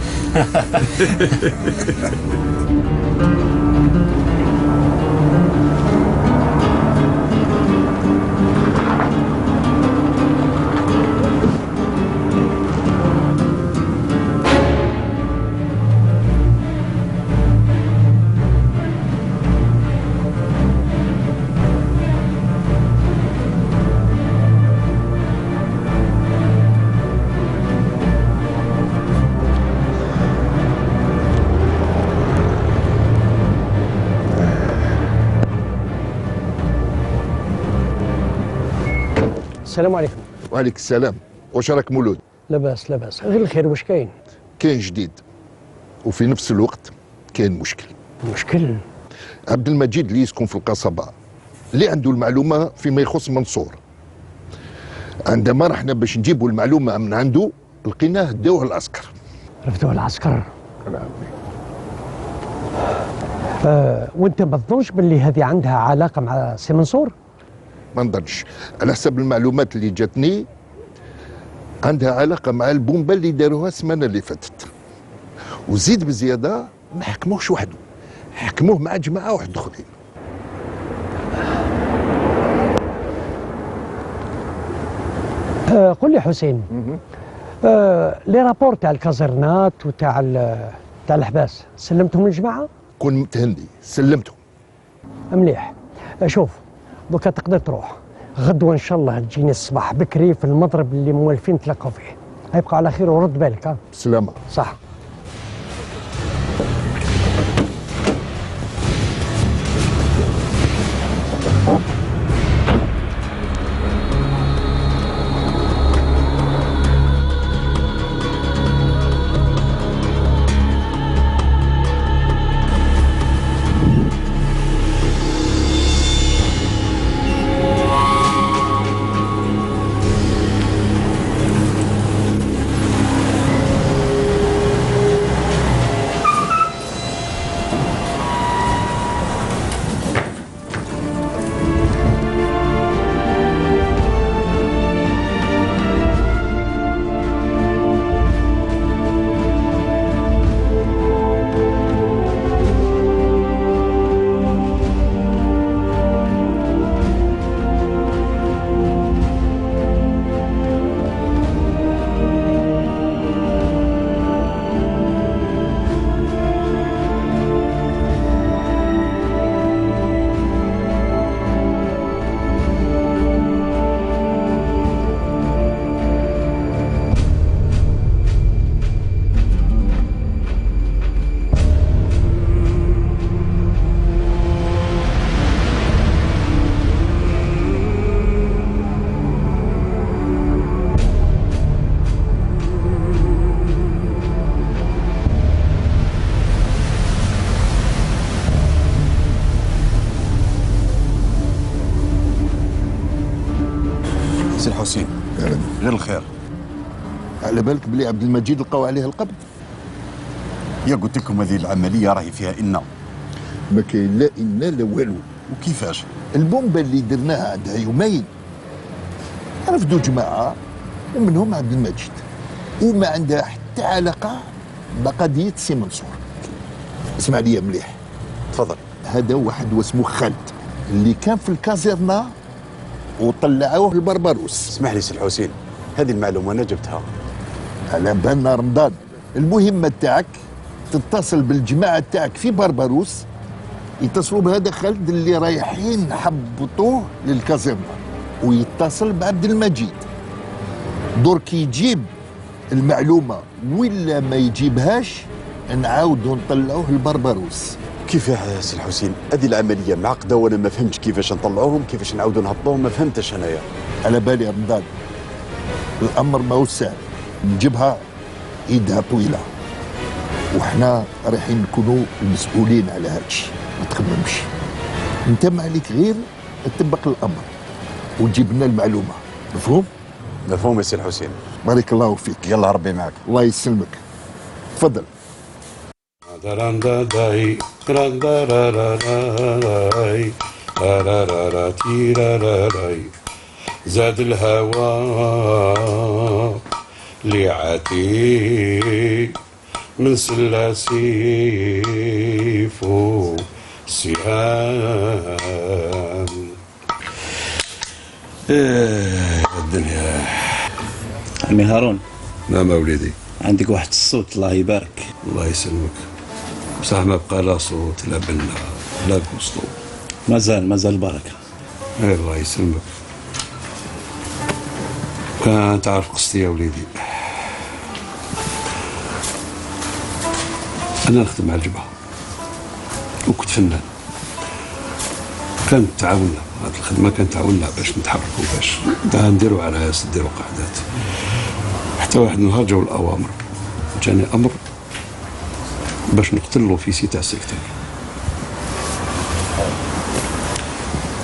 Speaker 4: السلام عليكم.
Speaker 10: وعليك السلام. واش راك مولود؟
Speaker 4: لاباس لاباس، غير الخير. واش كاين؟
Speaker 10: كاين جديد وفي نفس الوقت كاين مشكل.
Speaker 4: مشكل؟
Speaker 10: عبد المجيد اللي يسكن في القصبة اللي عنده المعلومة فيما يخص منصور، عندما رحنا باش نجيبوا المعلومة من عنده لقيناه داوه العسكر.
Speaker 4: رفدوه العسكر؟ وانت ما تظنش باللي هذه عندها علاقة مع سي منصور؟
Speaker 10: ما نظنش، على حسب المعلومات اللي جاتني عندها علاقة مع البومبة اللي داروها السمانة اللي فاتت. وزيد بزيادة ما حكموهش وحده، حكموه مع جماعة واحد اخرين.
Speaker 4: قل لي حسين، لي رابور تاع الكازرنات وتاع تاع الحباس سلمتهم للجماعة؟
Speaker 10: كون متهني سلمتهم.
Speaker 4: مليح. شوف دوكا تقدر تروح غدوة ان شاء الله تجيني الصباح بكري في المضرب اللي موالفين تلاقوا فيه. يبقى على خير ورد بالك. ها
Speaker 10: بسلامة.
Speaker 4: صح.
Speaker 14: سي الحسين غير الخير.
Speaker 10: على بالك بلي عبد المجيد لقاو عليه القبض؟
Speaker 14: يا قلت لكم هذه العمليه راهي فيها إن.
Speaker 10: ما كاين لا إن لا والو.
Speaker 14: وكيفاش؟
Speaker 10: البومبه اللي درناها عندها يومين رفدوا جماعه ومنهم عبد المجيد، وما عندها حتى علاقه بقضيه سي منصور. اسمع لي مليح.
Speaker 14: تفضل.
Speaker 10: هذا واحد واسمه خالد اللي كان في الكازيرنا وطلعوه لبربروس.
Speaker 14: اسمح لي سي الحسين، هذه المعلومه انا جبتها
Speaker 10: على بالنا رمضان. المهمه تاعك تتصل بالجماعه تاعك في بربروس يتصلوا بهذا خالد اللي رايحين نحبطوه للكازيرنا، ويتصل بعبد المجيد درك يجيب المعلومه ولا ما يجيبهاش نعاودوا نطلعوه البربروس.
Speaker 9: كيف يا سي الحسين؟ هذه العمليه معقده وانا ما فهمتش كيفاش نطلعوهم، كيفاش نعاودوا نهبطوهم، ما فهمتش انايا.
Speaker 10: على بالي رمضان الامر ماهوش سهل، نجيبها ايدها طويله وحنا رايحين نكونوا المسؤولين على هذا الشيء، ما تخممش انت، ما عليك غير تطبق الامر وتجيب لنا المعلومه. مفهوم؟
Speaker 9: مفهوم يا سي الحسين.
Speaker 10: بارك الله فيك.
Speaker 9: يلا ربي معك.
Speaker 10: الله يسلمك. تفضل.
Speaker 2: زاد الهوى لعتي من سلاسيف سهام. الدنيا.
Speaker 14: عمي هارون.
Speaker 2: نعم وليدي.
Speaker 14: عندك واحد الصوت الله يبارك.
Speaker 2: الله يسلمك. بصح ما بقى لا صوت لا بنا لا كوسطو.
Speaker 14: مازال بركه.
Speaker 2: الله يسلمك. كان تعرف قصتي يا وليدي، أنا نخدم على الجبهة وكنت فنان، كانت تعاوننا هذه الخدمة، كانت تعاوننا باش نتحركوا، باش نديروا عراس، نديروا قعدات، حتى واحد النهار جاو الأوامر، جاني أمر باش نقتلوا في سي تاع السكتر.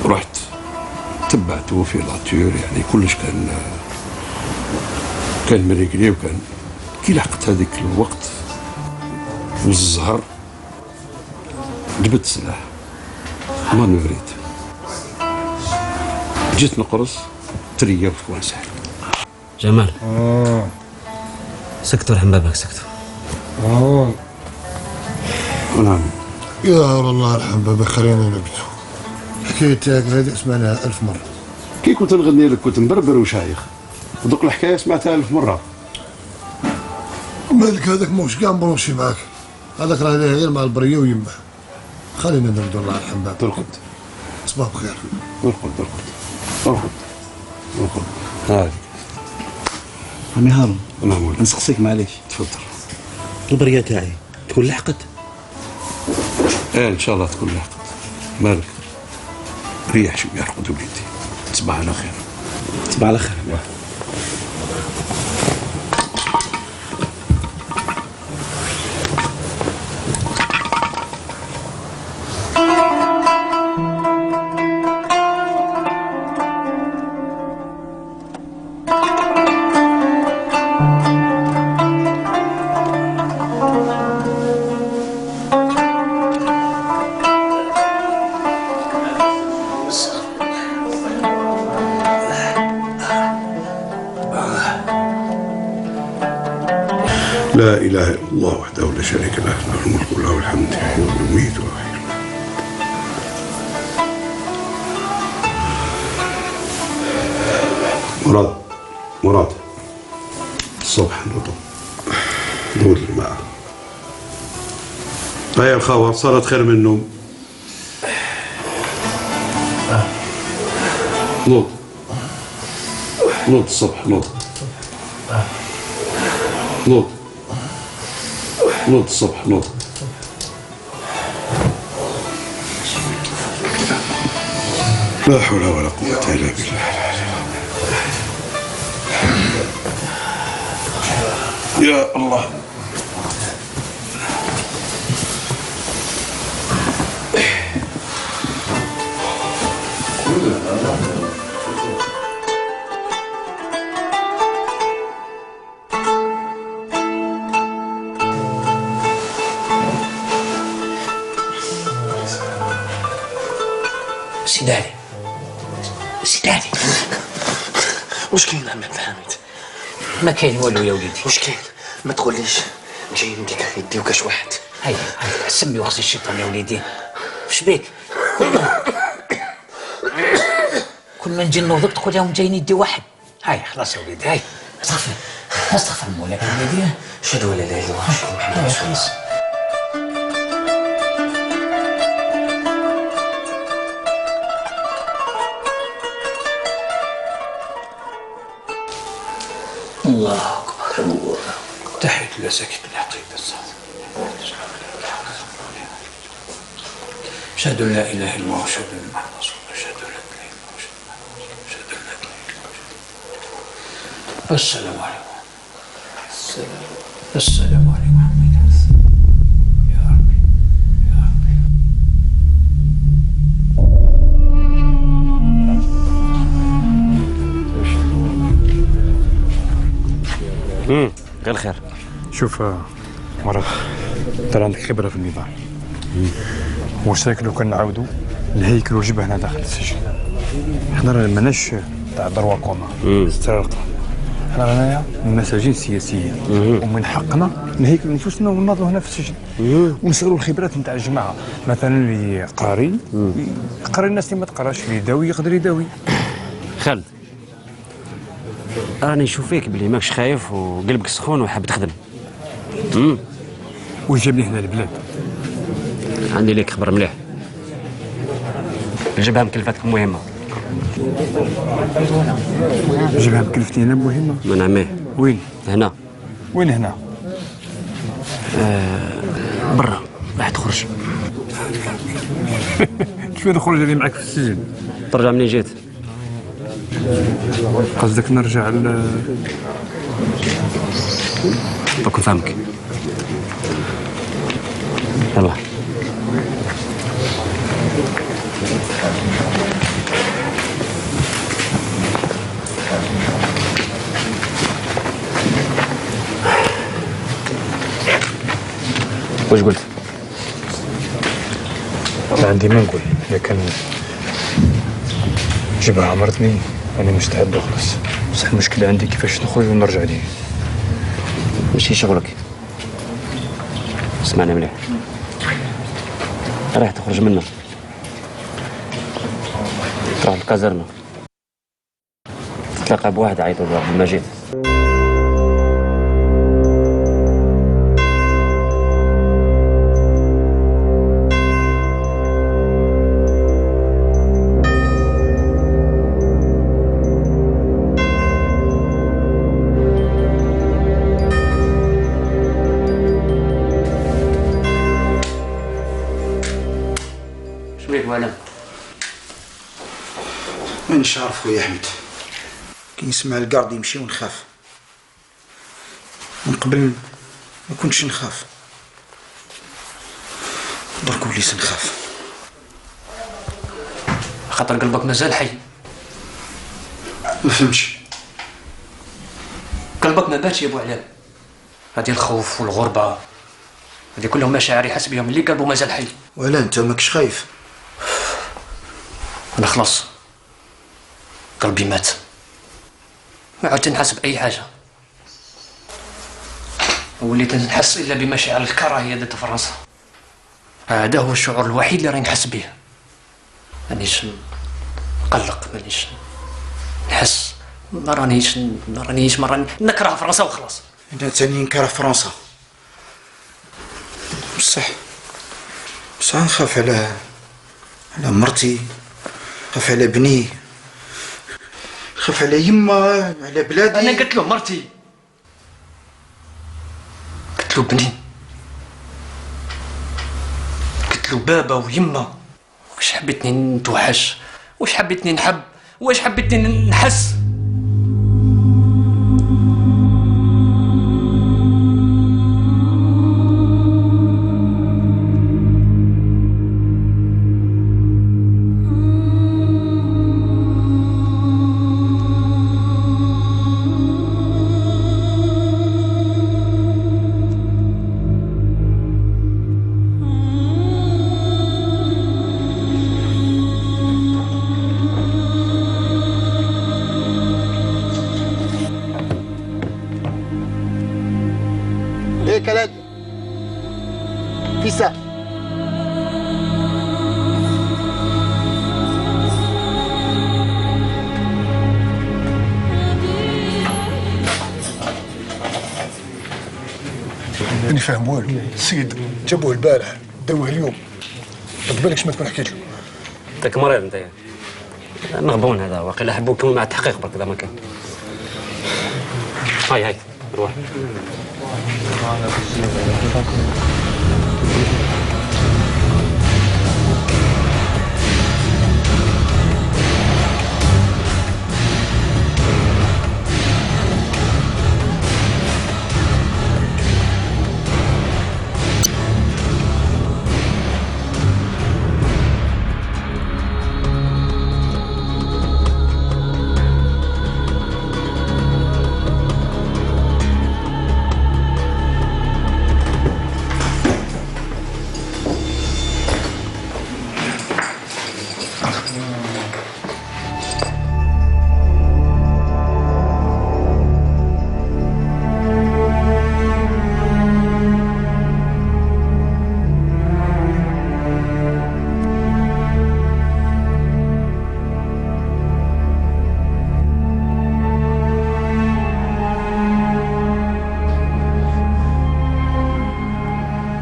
Speaker 2: رحت تبعته في لاتور، يعني كلش كان مريقلي، وكان كي لحقت هذيك الوقت والزهر جبت سلاح ما نوريت، جيت نقرص تريا في واسع.
Speaker 1: جمال سكتوا رحم بابك، سكتوا.
Speaker 2: نعم
Speaker 6: يا الله يرحم بابا، خلينا نبتو. حكايتك هذه سمعناها 1000 مرة.
Speaker 2: كي كنت نغني لك كنت مبربر وشايخ، ودوك الحكاية سمعتها 1000 مرة.
Speaker 6: مالك هذاك موش كاع مبروشي معاك، هذاك راه غير مع البرية ويمه. خلينا نرقدو الله يرحم بابا.
Speaker 2: ترقد.
Speaker 6: صباح بخير.
Speaker 2: ارقد. هاي
Speaker 14: عمي هارون.
Speaker 2: نعم ولدي.
Speaker 14: نسقسيك معليش.
Speaker 2: تفضل.
Speaker 14: البرية تاعي تكون لحقت؟
Speaker 2: ان شاء الله تكون لحقت. مالك ريح شويه، ارقد وليدي. تصبح على خير.
Speaker 14: تصبح على خير.
Speaker 2: لا إله إلا الله وحده لا شريك له، له الملك وله الحمد، يحيي ويميت ويحيي. مراد الصبح نوض دور الماء. هيا الخبر صارت خير من النوم. نوض الصبح، نوض الصبح، نوض. لا حول ولا قوة إلا بالله. يا الله.
Speaker 16: سيدي علي، واش كاين عمي عبد الحميد؟ ما كاين والو يا وليدي. واش كاين؟ ما تقوليش جاي نديك يديو كاش واحد. هيا سمي وخصي الشيطان يا وليدي. واش بيك؟ كل ما نجي نوضك تقول لهم جايين يديو واحد. هيا خلاص يا وليدي، هيا استغفر مولاك يا وليدي. اشهد ان لا اله الا الله محمد رسول الله.
Speaker 15: تحية الله ساكت بالحقيقة. أشهد أن لا إله إلا الله وأشهد أن محمدا رسول الله. أشهد أن لا إله إلا الله وأشهد أن لا إله إلا الله. السلام عليكم. السلام عليكم. يا ربي يا
Speaker 1: ربي. غير خير.
Speaker 12: شوف مرات ترى عندك خبرة في النظام. واش رايك لو كان نعاودوا الهيكل والجبهة هنا داخل السجن؟ احنا رانا ماناش تاع دروا كوما استرقة. احنا رانايا مساجين سياسيين ومن حقنا نهيكلوا نفوسنا ونناضلوا هنا في السجن ونصغروا الخبرات نتاع الجماعة. مثلا اللي قاري يقري، الناس اللي ما تقراش اللي يداوي يقدر يداوي.
Speaker 1: خالد راني نشوف فيك بلي ماكش خايف وقلبك سخون وحاب تخدم.
Speaker 12: واش جابني هنا البلاد؟
Speaker 1: عندي ليك خبر مليح. الجبهة مكلفتك مهمة.
Speaker 12: الجبهة مكلفتني أنا مهمة؟
Speaker 1: من عماه.
Speaker 12: وين؟
Speaker 1: هنا.
Speaker 12: وين هنا؟
Speaker 1: برا راح تخرج.
Speaker 12: شويه نخرج اللي معك في السجن؟
Speaker 1: ترجع منين جيت؟
Speaker 12: قصدك نرجع
Speaker 1: دوك نفهمك. يلا واش قلت؟
Speaker 12: لا عندي ما نقول، إذا كان جبهة عمرتني أنا مستعد أخلص، بصح المشكلة عندي كيفاش نخرج ونرجع ليه.
Speaker 1: ماشي شغلك. اسمعني مليح، رايح تخرج منه، تروح للكازرنة تتلاقى بواحد عيطوا له عبد المجيد.
Speaker 7: مانيش عارف خويا احمد، كي نسمع الكارد يمشي ونخاف. من قبل ما كنتش نخاف، درك وليت نخاف.
Speaker 15: خاطر قلبك مازال حي.
Speaker 7: ما فهمتش.
Speaker 15: قلبك ما باتش يا ابو علام. هذه الخوف والغربه هذه كلهم مشاعر يحس بهم اللي قلبه مازال حي.
Speaker 7: ولا انت ماكش خايف؟
Speaker 15: انا خلاص قلبي مات، ما عدت نحس بأي حاجة، وليت نحس إلا بمشاعر الكراهية ضد فرنسا. هذا هو الشعور الوحيد اللي راني نحس به. مانيش نقلق، مانيش نحس، ما رانيش نكره فرنسا وخلاص.
Speaker 7: أنا تاني نكره فرنسا، بصح نخاف على مرتي، نخاف على بني، خاف على يما، على بلادي.
Speaker 15: أنا قلت له مرتي، قلت له بني، قلت له بابا ويما. واش حبيتني نتوحش؟ واش حبيتني نحب؟ واش حبيتني نحس؟
Speaker 7: كلاد فيسا
Speaker 6: ماني فاهم والو. السيد جابوه البارح داوه اليوم، ما بالكش ما تكون حكيت له.
Speaker 1: انت مريض انت، مغبون هذا، واقيلا حبوا يكونوا مع التحقيق برك. هذا ما كان. هاي روح.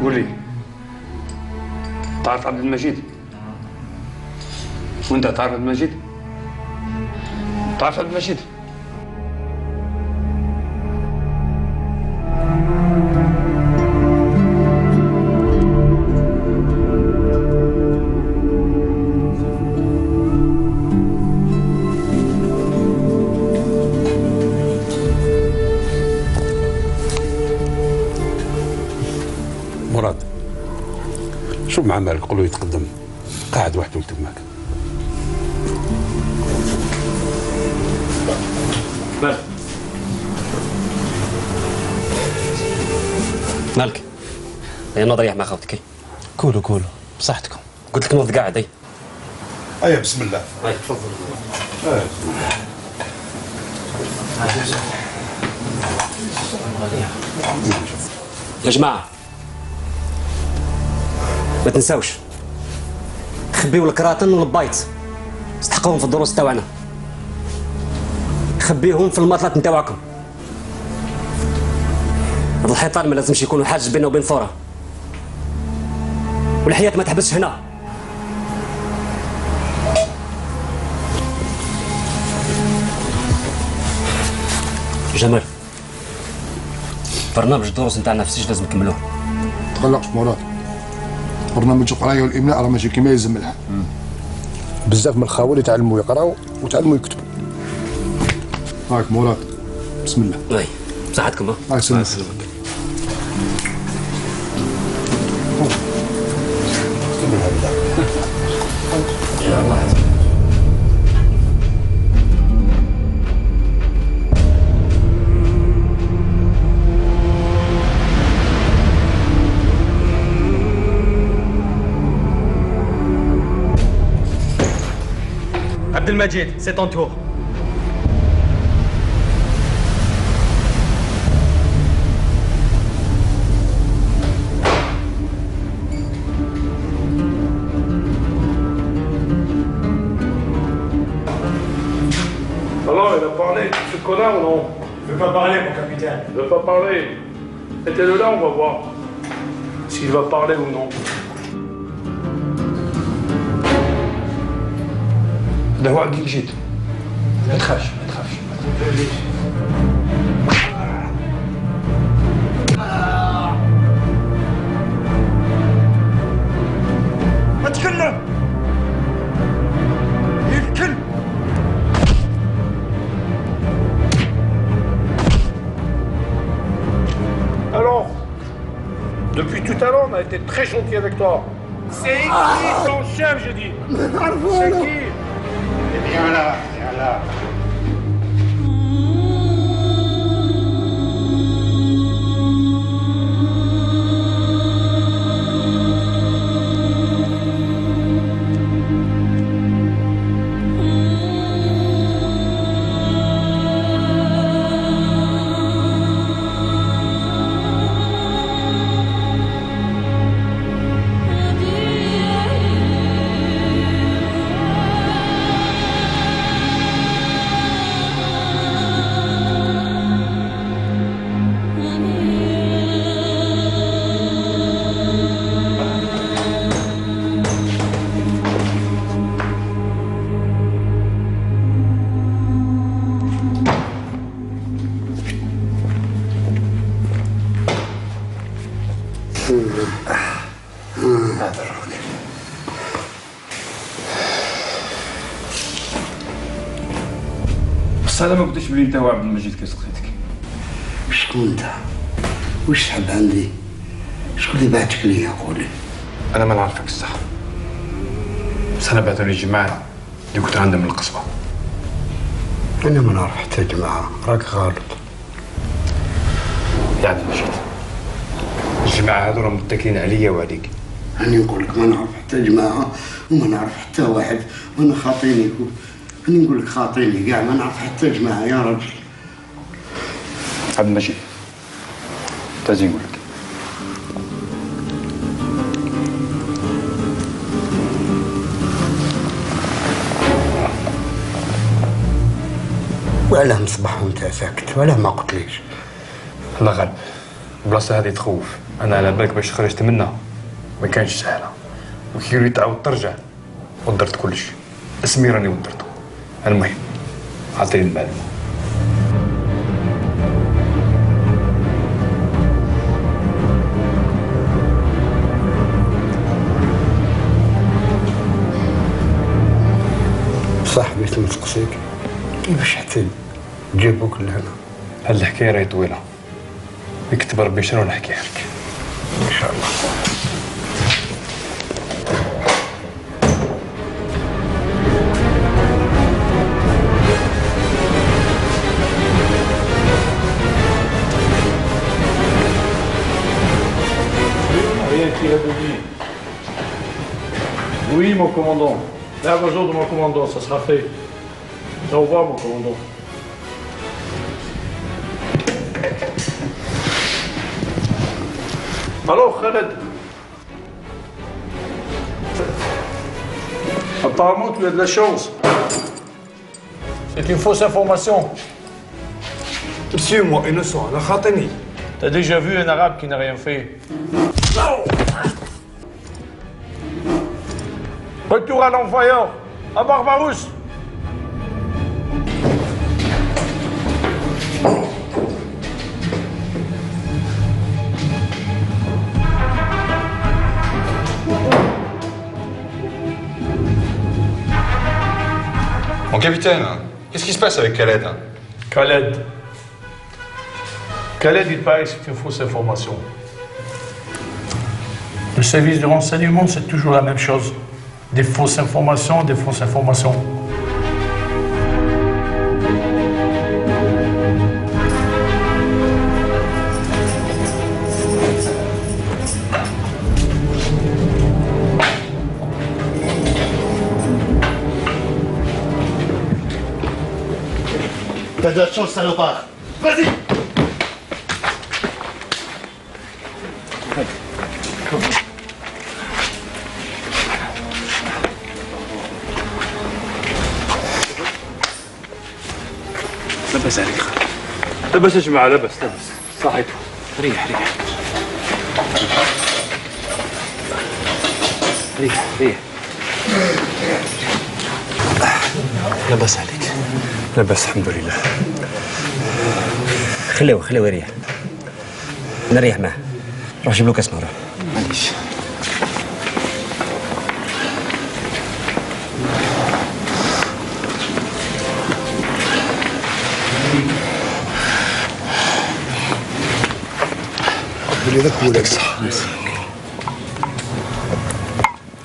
Speaker 12: قول لي، تعرف عبد المجيد؟ وانت تعرف عبد المجيد؟ تعرف عبد المجيد؟
Speaker 2: مراد، شوف مع مالك قول له يتقدم، قاعد وحده تماك.
Speaker 1: مالك؟ انا ضيع مع خوتك.
Speaker 18: كولو كولو بصحتكم.
Speaker 1: قلت لك نوض قاعد.
Speaker 6: ايوه بسم الله.
Speaker 1: هاي
Speaker 6: تفضل.
Speaker 1: يا جماعه ما تنساوش خبيو الكراتن والبايت، استحقوهم في الدروس تاعنا، خبيهم في المطلات نتاعكم. هاد الحيطان ما لازمش يكونوا حاجز بيننا وبين ثوره، والحياه ما تحبسش هنا. جمال، برنامج الدروس نتاعنا في السجن لازم نكملوه.
Speaker 6: تقلقش مراد، برنامج القرايه والاملاء راه ماشي كيما يلزم الحال. بزاف من الخاول يتعلموا يقراوا وتعلموا يكتبوا. هاك مراد، بسم الله.
Speaker 1: اي بصحتكم.
Speaker 6: الله يسلمك.
Speaker 1: يا الله.
Speaker 17: Abdelmajid, c'est ton tour.
Speaker 13: Alors, il a parlé, ce connard ou non?
Speaker 17: Je veux pas parler, mon capitaine.
Speaker 13: Il veut pas parler. Mettez-le là, on va voir s'il va parler ou non.
Speaker 12: ده هو عبد المجيد. ما تخافش ما تخافش.
Speaker 17: اتكلم يا الكلب.
Speaker 13: Alors, depuis tout à l'heure, on a été très gentil avec toi. C'est qui ton chef, je dis? C'est qui? Viens là, viens là.
Speaker 14: هذا روحك.
Speaker 12: بس انا ما قلتش بلي انت هو عبد المجيد كيسقسيتك.
Speaker 7: شكون انت؟ واش تحب عندي؟ شكون اللي بعتك ليا قولي؟
Speaker 12: انا ما نعرفك الصح، بس انا بعثوني الجماعه اللي كنت عندهم من القصبه.
Speaker 7: انا ما نعرف حتى جماعه، راك غلط.
Speaker 12: يا عبد المجيد، الجماعه هذو راهم متكلين عليا وعليك.
Speaker 7: أنا نقول لك ما نعرف حتى جماعة وما نعرف حتى واحد، وأنا خاطيني. أنا نقول لك خاطيني كاع ما نعرف حتى جماعة يا رجل.
Speaker 12: عبد المجيد، تاجي نقول لك.
Speaker 7: وعلاه مصباح وأنت ساكت؟ وعلاه ما قلتليش؟
Speaker 12: الله غالب، البلاصه هذه تخوف. انا على بالك باش خرجت منها ما كانش سهله، وكي يريد تعاود ترجع ودرت كلش. اسمي راني ودرته. المهم عطيني المعلومه.
Speaker 7: صاحبي تنسقسيك كيفاش حتى جابوك لهنا؟
Speaker 12: هاد الحكايه راهي طويله، نكتب ربي شنو نحكيها لك
Speaker 7: ان شاء الله.
Speaker 13: Rien qui est de lui. Oui, mon commandant. Là, bonjour de mon commandant, ça sera fait. Au revoir, mon commandant. Alors, Khaled. Apparemment, tu as de la chance. C'est une fausse information.
Speaker 12: Monsieur, moi, innocent, la khatani.
Speaker 13: T'as déjà vu un arabe qui n'a rien fait? Retour à l'envoyeur, à Barbarousse.
Speaker 12: Mon capitaine, qu'est-ce qui se passe avec Khaled?
Speaker 13: Khaled, il paraît que c'est une fausse information. Le service de renseignement, c'est toujours la même chose. Des fausses informations, des fausses informations.
Speaker 10: T'as de la chance, salopard. Vas-y.
Speaker 12: لاباس عليك خالد؟ لاباس يا جماعة، لاباس صحيتو. ريح لاباس عليك؟ لاباس الحمد لله.
Speaker 1: خليه يريح، نريح معاه. روح جيب له كاس نور.
Speaker 12: معليش.
Speaker 10: اللي ذاك هو
Speaker 12: صح.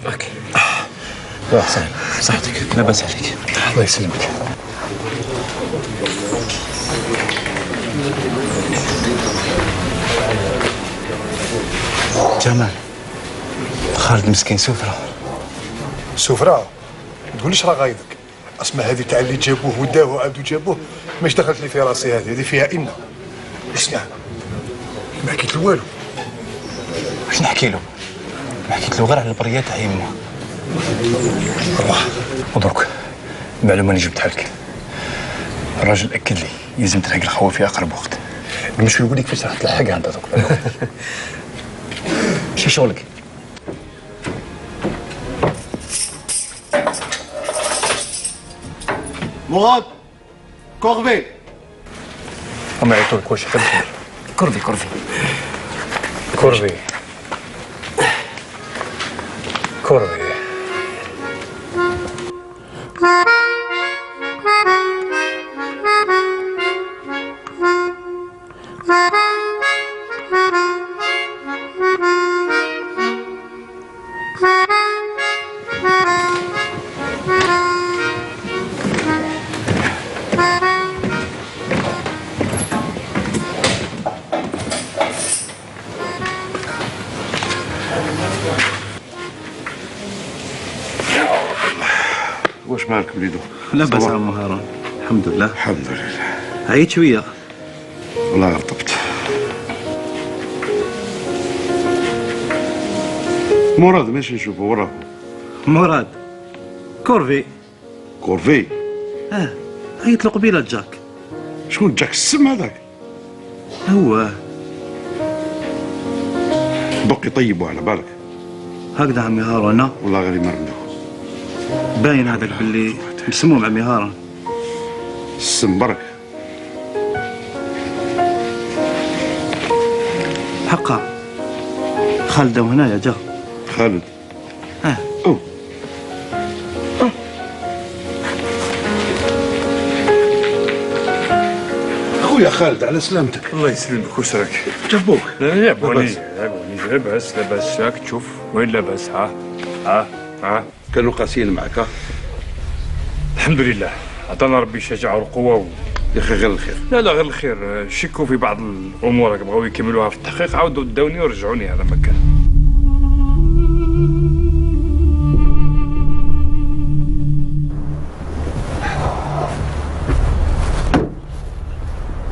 Speaker 1: اوكي. روح سهل.
Speaker 12: صحتك، لاباس عليك. الله يسلمك.
Speaker 5: جمال، خالد مسكين سفرة
Speaker 10: ما تقوليش راه غايبك. اسمع هذه تاع اللي جابوه وداوه عاودوا جابوه ماش دخلت لي في راسي. هذه فيها إن. اسمع، ما حكيت له والو.
Speaker 5: واش نحكي له؟ ما حكيت له غير على البريات تاع يمه. ودرك المعلومه اللي جبتها لك، الراجل اكد لي يلزم تلحق الخوه في اقرب وقت. المشكل يقول لك فاش راح تلحقها انت دوك.
Speaker 1: شو شغلك؟
Speaker 10: مراد كورفي.
Speaker 12: هم يعطوك واش حتى
Speaker 1: كورفي.
Speaker 5: كورفي.
Speaker 6: واش مالك وليدو؟
Speaker 3: لاباس عم هارون، الحمد لله.
Speaker 6: الحمد لله.
Speaker 3: عييت شويه.
Speaker 6: والله رطبت. مراد ماشي نشوفه وراه.
Speaker 3: مراد كورفي.
Speaker 6: كورفي؟
Speaker 3: عيط له قبيله جاك.
Speaker 6: شكون جاك السم هذاك؟
Speaker 3: هو
Speaker 6: بقي طيبوا على بالك.
Speaker 3: هكذا عمي هارون.
Speaker 6: والله غير مرمدو.
Speaker 3: باين هذاك باللي مسموم عمي هارون.
Speaker 6: السم برك.
Speaker 3: حقا خالد هنايا جا.
Speaker 6: خالد؟ أوه. خويا خالد على سلامتك.
Speaker 5: الله يسلمك ويسرك.
Speaker 6: جابوك؟
Speaker 5: لا جابوني لاباس لاباس راك تشوف وين لاباس. ها
Speaker 6: كانوا قاسيين معك. ها
Speaker 5: الحمد لله عطانا ربي الشجاعه والقوه
Speaker 6: يا اخي غير الخير.
Speaker 5: لا غير الخير. شكوا في بعض الامور بغاو يكملوها في التحقيق عاودوا داوني ورجعوني على مكان.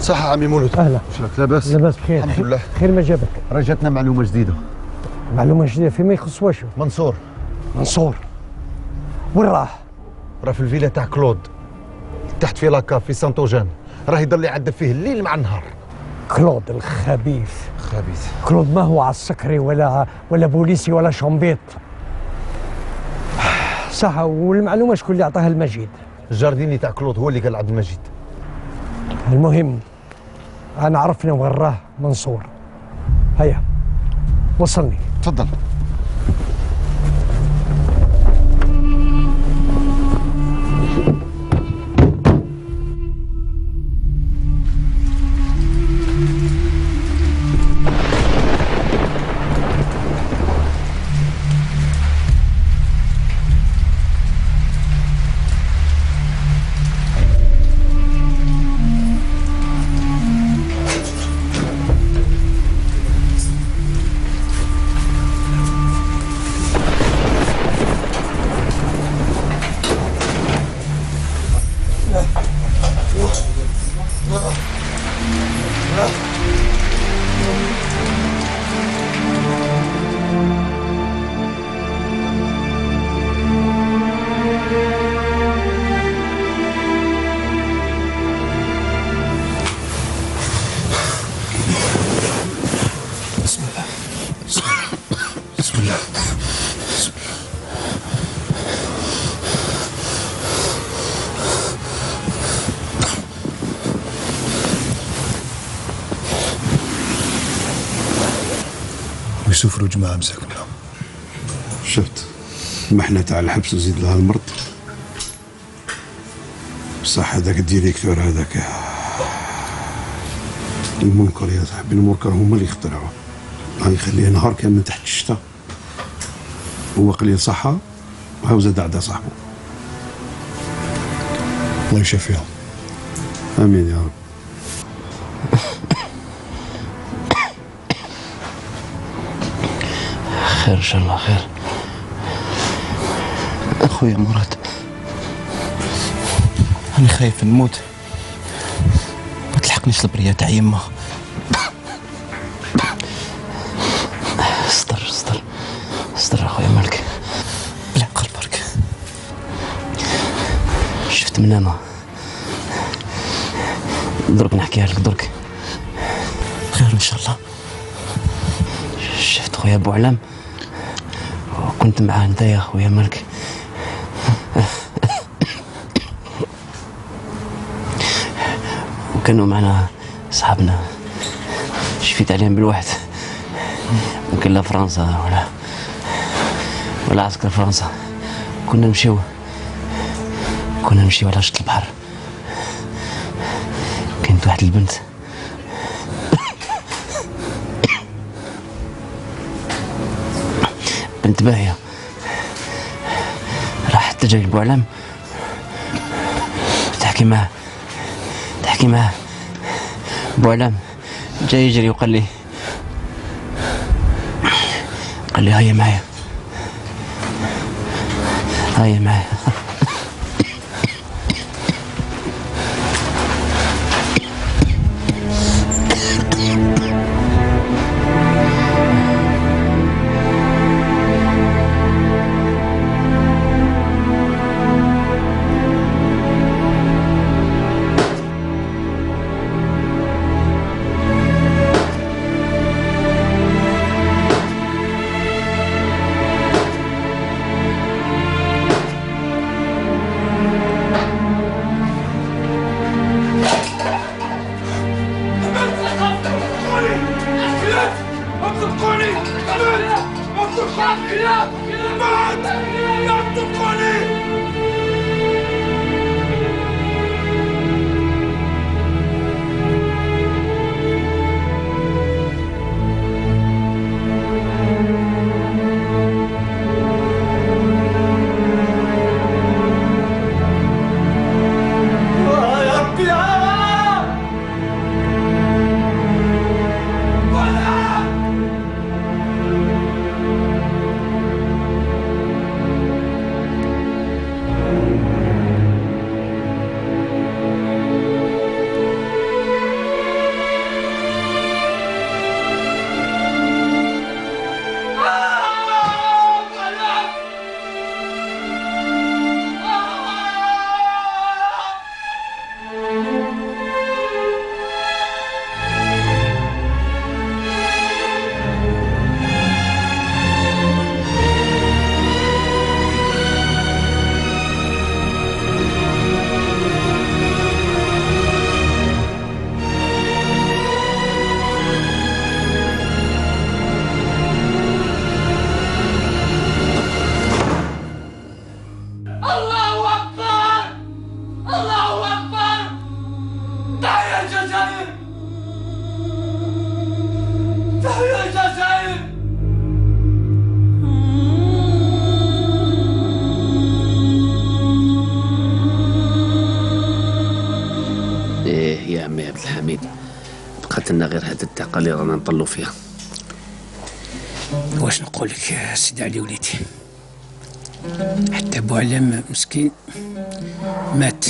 Speaker 10: صح عمي مولود.
Speaker 4: اهلا.
Speaker 10: شلونك لاباس؟
Speaker 4: لاباس بخير.
Speaker 10: الحمد لله.
Speaker 4: خير ما جابك؟
Speaker 10: رجعتنا معلومه جديده.
Speaker 4: معلومه جديده فيما يخص واشو؟
Speaker 10: منصور.
Speaker 4: منصور وين راح؟
Speaker 10: راه في الفيلا تاع كلود تحت في لاكاف في سانتوجان. راه يضل يعذب فيه الليل مع النهار.
Speaker 4: كلود الخبيث.
Speaker 10: خبيث.
Speaker 4: كلود ما هو عسكري ولا بوليسي ولا شومبيط. صح. والمعلومه شكون اللي عطاها المجيد؟
Speaker 10: الجارديني تاع كلود هو اللي قال عبد المجيد.
Speaker 4: المهم انا عرفنا وين راه منصور. هيا وصلني.
Speaker 10: تفضل.
Speaker 6: يسافروا جماعة مساكنة. شفت المحنة تاع الحبس وزيد لها المرض. بصح هذاك الديريكتور هذاك المنكر يا صاحبي. المنكر هما اللي اخترعوه. راه يخليه نهار كامل من تحت الشتا. هو قليل صحة وهاو زاد عدا صاحبه. الله يشافيهم. امين يا رب.
Speaker 1: خير ان شاء الله خير.
Speaker 18: اخويا مراد انا خايف نموت. ما تلحقنيش البريه تاع يما.
Speaker 1: استر اخويا مالك.
Speaker 18: بلا قلبك.
Speaker 1: شفت من انا درك نحكيها لك درك.
Speaker 18: خير ان شاء الله.
Speaker 1: شفت خويا ابو علام وكنت معاه انت يا خويا مالك. وكانوا معنا صحابنا شفيت عليهم بالواحد. ممكن لا فرنسا
Speaker 18: ولا عسكر فرنسا. كنا نمشيو على شط البحر. كانت واحد البنت بنت باهية، راحت تجري لبوعلام تحكي معاه. بوعلام جاي يجري وقال لي هيا معايا.
Speaker 15: يا عمي عبد الحميد، بقات لنا غير هاد الدقه اللي رانا نطلو فيها.
Speaker 16: واش نقول لك يا سيدي علي وليدي، حتى بوعلام مسكين مات،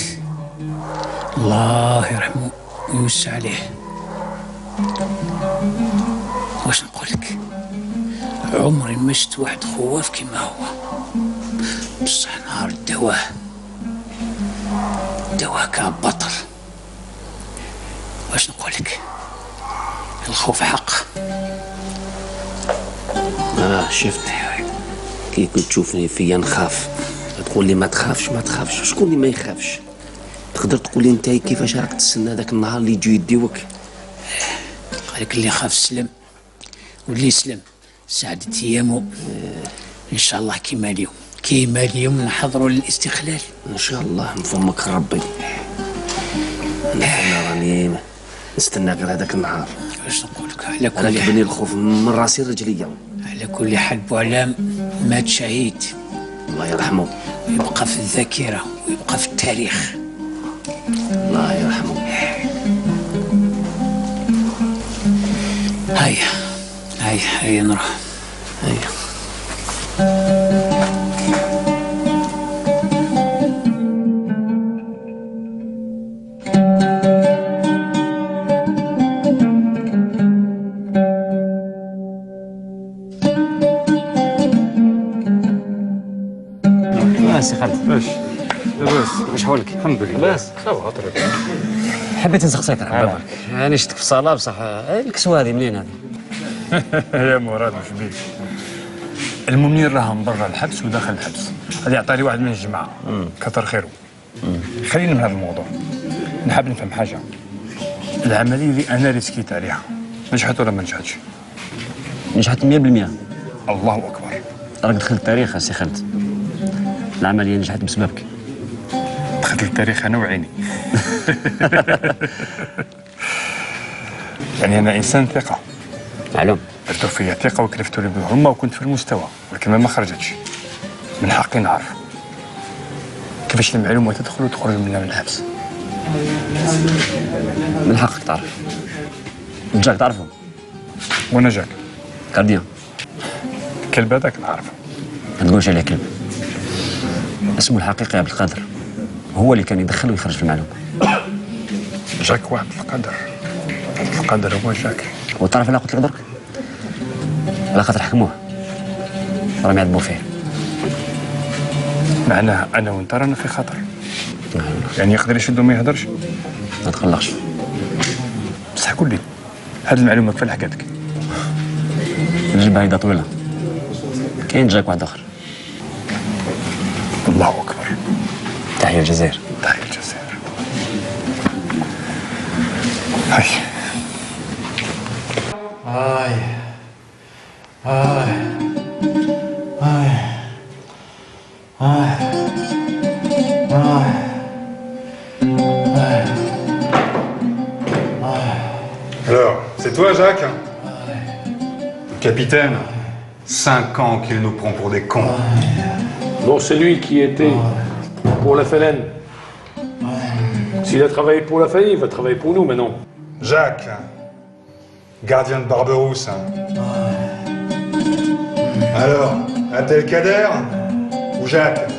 Speaker 16: الله يرحمه ويوسع عليه. واش نقول لك، عمري ما شفت واحد خواف كيما هو، بصح نهار دواه كان بطل. واش نقول لك، الخوف حق.
Speaker 15: شفت كي كنت تشوفني فيا نخاف، تقول لي ما تخافش، شكون اللي ما يخافش؟ تقدر تقول لي انت كيفاش راك تستنى هذاك النهار اللي يجيو يديوك؟
Speaker 16: قالك اللي خاف سلم، واللي سلم سعدت ايامه. ان شاء الله كيما اليوم نحضروا للاستقلال
Speaker 15: ان شاء الله من فمك ربي. انا راني نستنى غير هذاك النهار.
Speaker 16: واش نقول لك، على كل
Speaker 15: حال كبني الخوف من راسي رجليا.
Speaker 16: على كل حال بوعلام مات شهيد،
Speaker 15: الله يرحمه،
Speaker 16: يبقى في الذاكره ويبقى في التاريخ.
Speaker 15: الله يرحمه.
Speaker 16: هيا نروح.
Speaker 18: سي خالد.
Speaker 12: باش لاباس؟
Speaker 18: واش حوالك؟
Speaker 12: الحمد لله.
Speaker 18: لاباس؟
Speaker 12: صافا طريق.
Speaker 18: حبيت نسقسيك على بالك، انا شفتك في الصاله بصح الكسوه هذه منين هذه؟
Speaker 12: يا مراد واش بيك؟ المنير راه من برا الحبس وداخل الحبس، هذا يعطيني واحد من الجماعه كثر خيره. خلينا من هذا الموضوع، نحب نفهم حاجه. العمليه اللي انا ريسكيت عليها نجحت ولا ما نجحتش؟
Speaker 18: نجحت 100%.
Speaker 12: الله اكبر.
Speaker 1: راك دخلت التاريخ سي خالد. العمليه نجحت بسببك.
Speaker 12: دخلت التاريخ انا وعيني. يعني انا انسان ثقه.
Speaker 1: معلوم.
Speaker 12: درتو فيا ثقه وكلفتوا لي بالهمه وكنت في المستوى، ولكن ما خرجتش. من حقي نعرف كيفاش المعلومه تدخل وتخرج من الحبس.
Speaker 1: من حقك تعرف. جاك تعرفه؟
Speaker 12: وانا جاك
Speaker 1: كارديان.
Speaker 12: الكلب هذاك نعرفه.
Speaker 1: ما تقولش عليه كلب. اسمه الحقيقي عبد القادر، هو اللي كان يدخل ويخرج في المعلومه.
Speaker 12: جاك وعبد القادر. القادر هو جاك.
Speaker 1: وتعرف على قلت لك درك؟ على خاطر حكموه راهم يعذبوا فيه.
Speaker 12: معناها انا وانت رانا في خطر. يعني يقدر يشد وما يهدرش.
Speaker 1: ما تقلقش.
Speaker 12: بصح قول لي هاد المعلومه كيف حكاتك؟
Speaker 1: الجبهه هيدا طويله. كاين جاك واحد اخر.
Speaker 12: الله اكبر.
Speaker 1: تحيه الجزائر.
Speaker 12: تحيه الجزائر. هاي
Speaker 19: هاي هاي هاي هاي
Speaker 12: Alors, c'est toi, Jacques? Capitaine, 5 ans qu'il nous prend pour des cons.
Speaker 13: Non, c'est lui qui était pour la FLN. S'il a travaillé pour la FLN, il va travailler pour nous maintenant.
Speaker 12: Jacques, gardien de Barberousse. Alors, Abdelkader ou Jacques?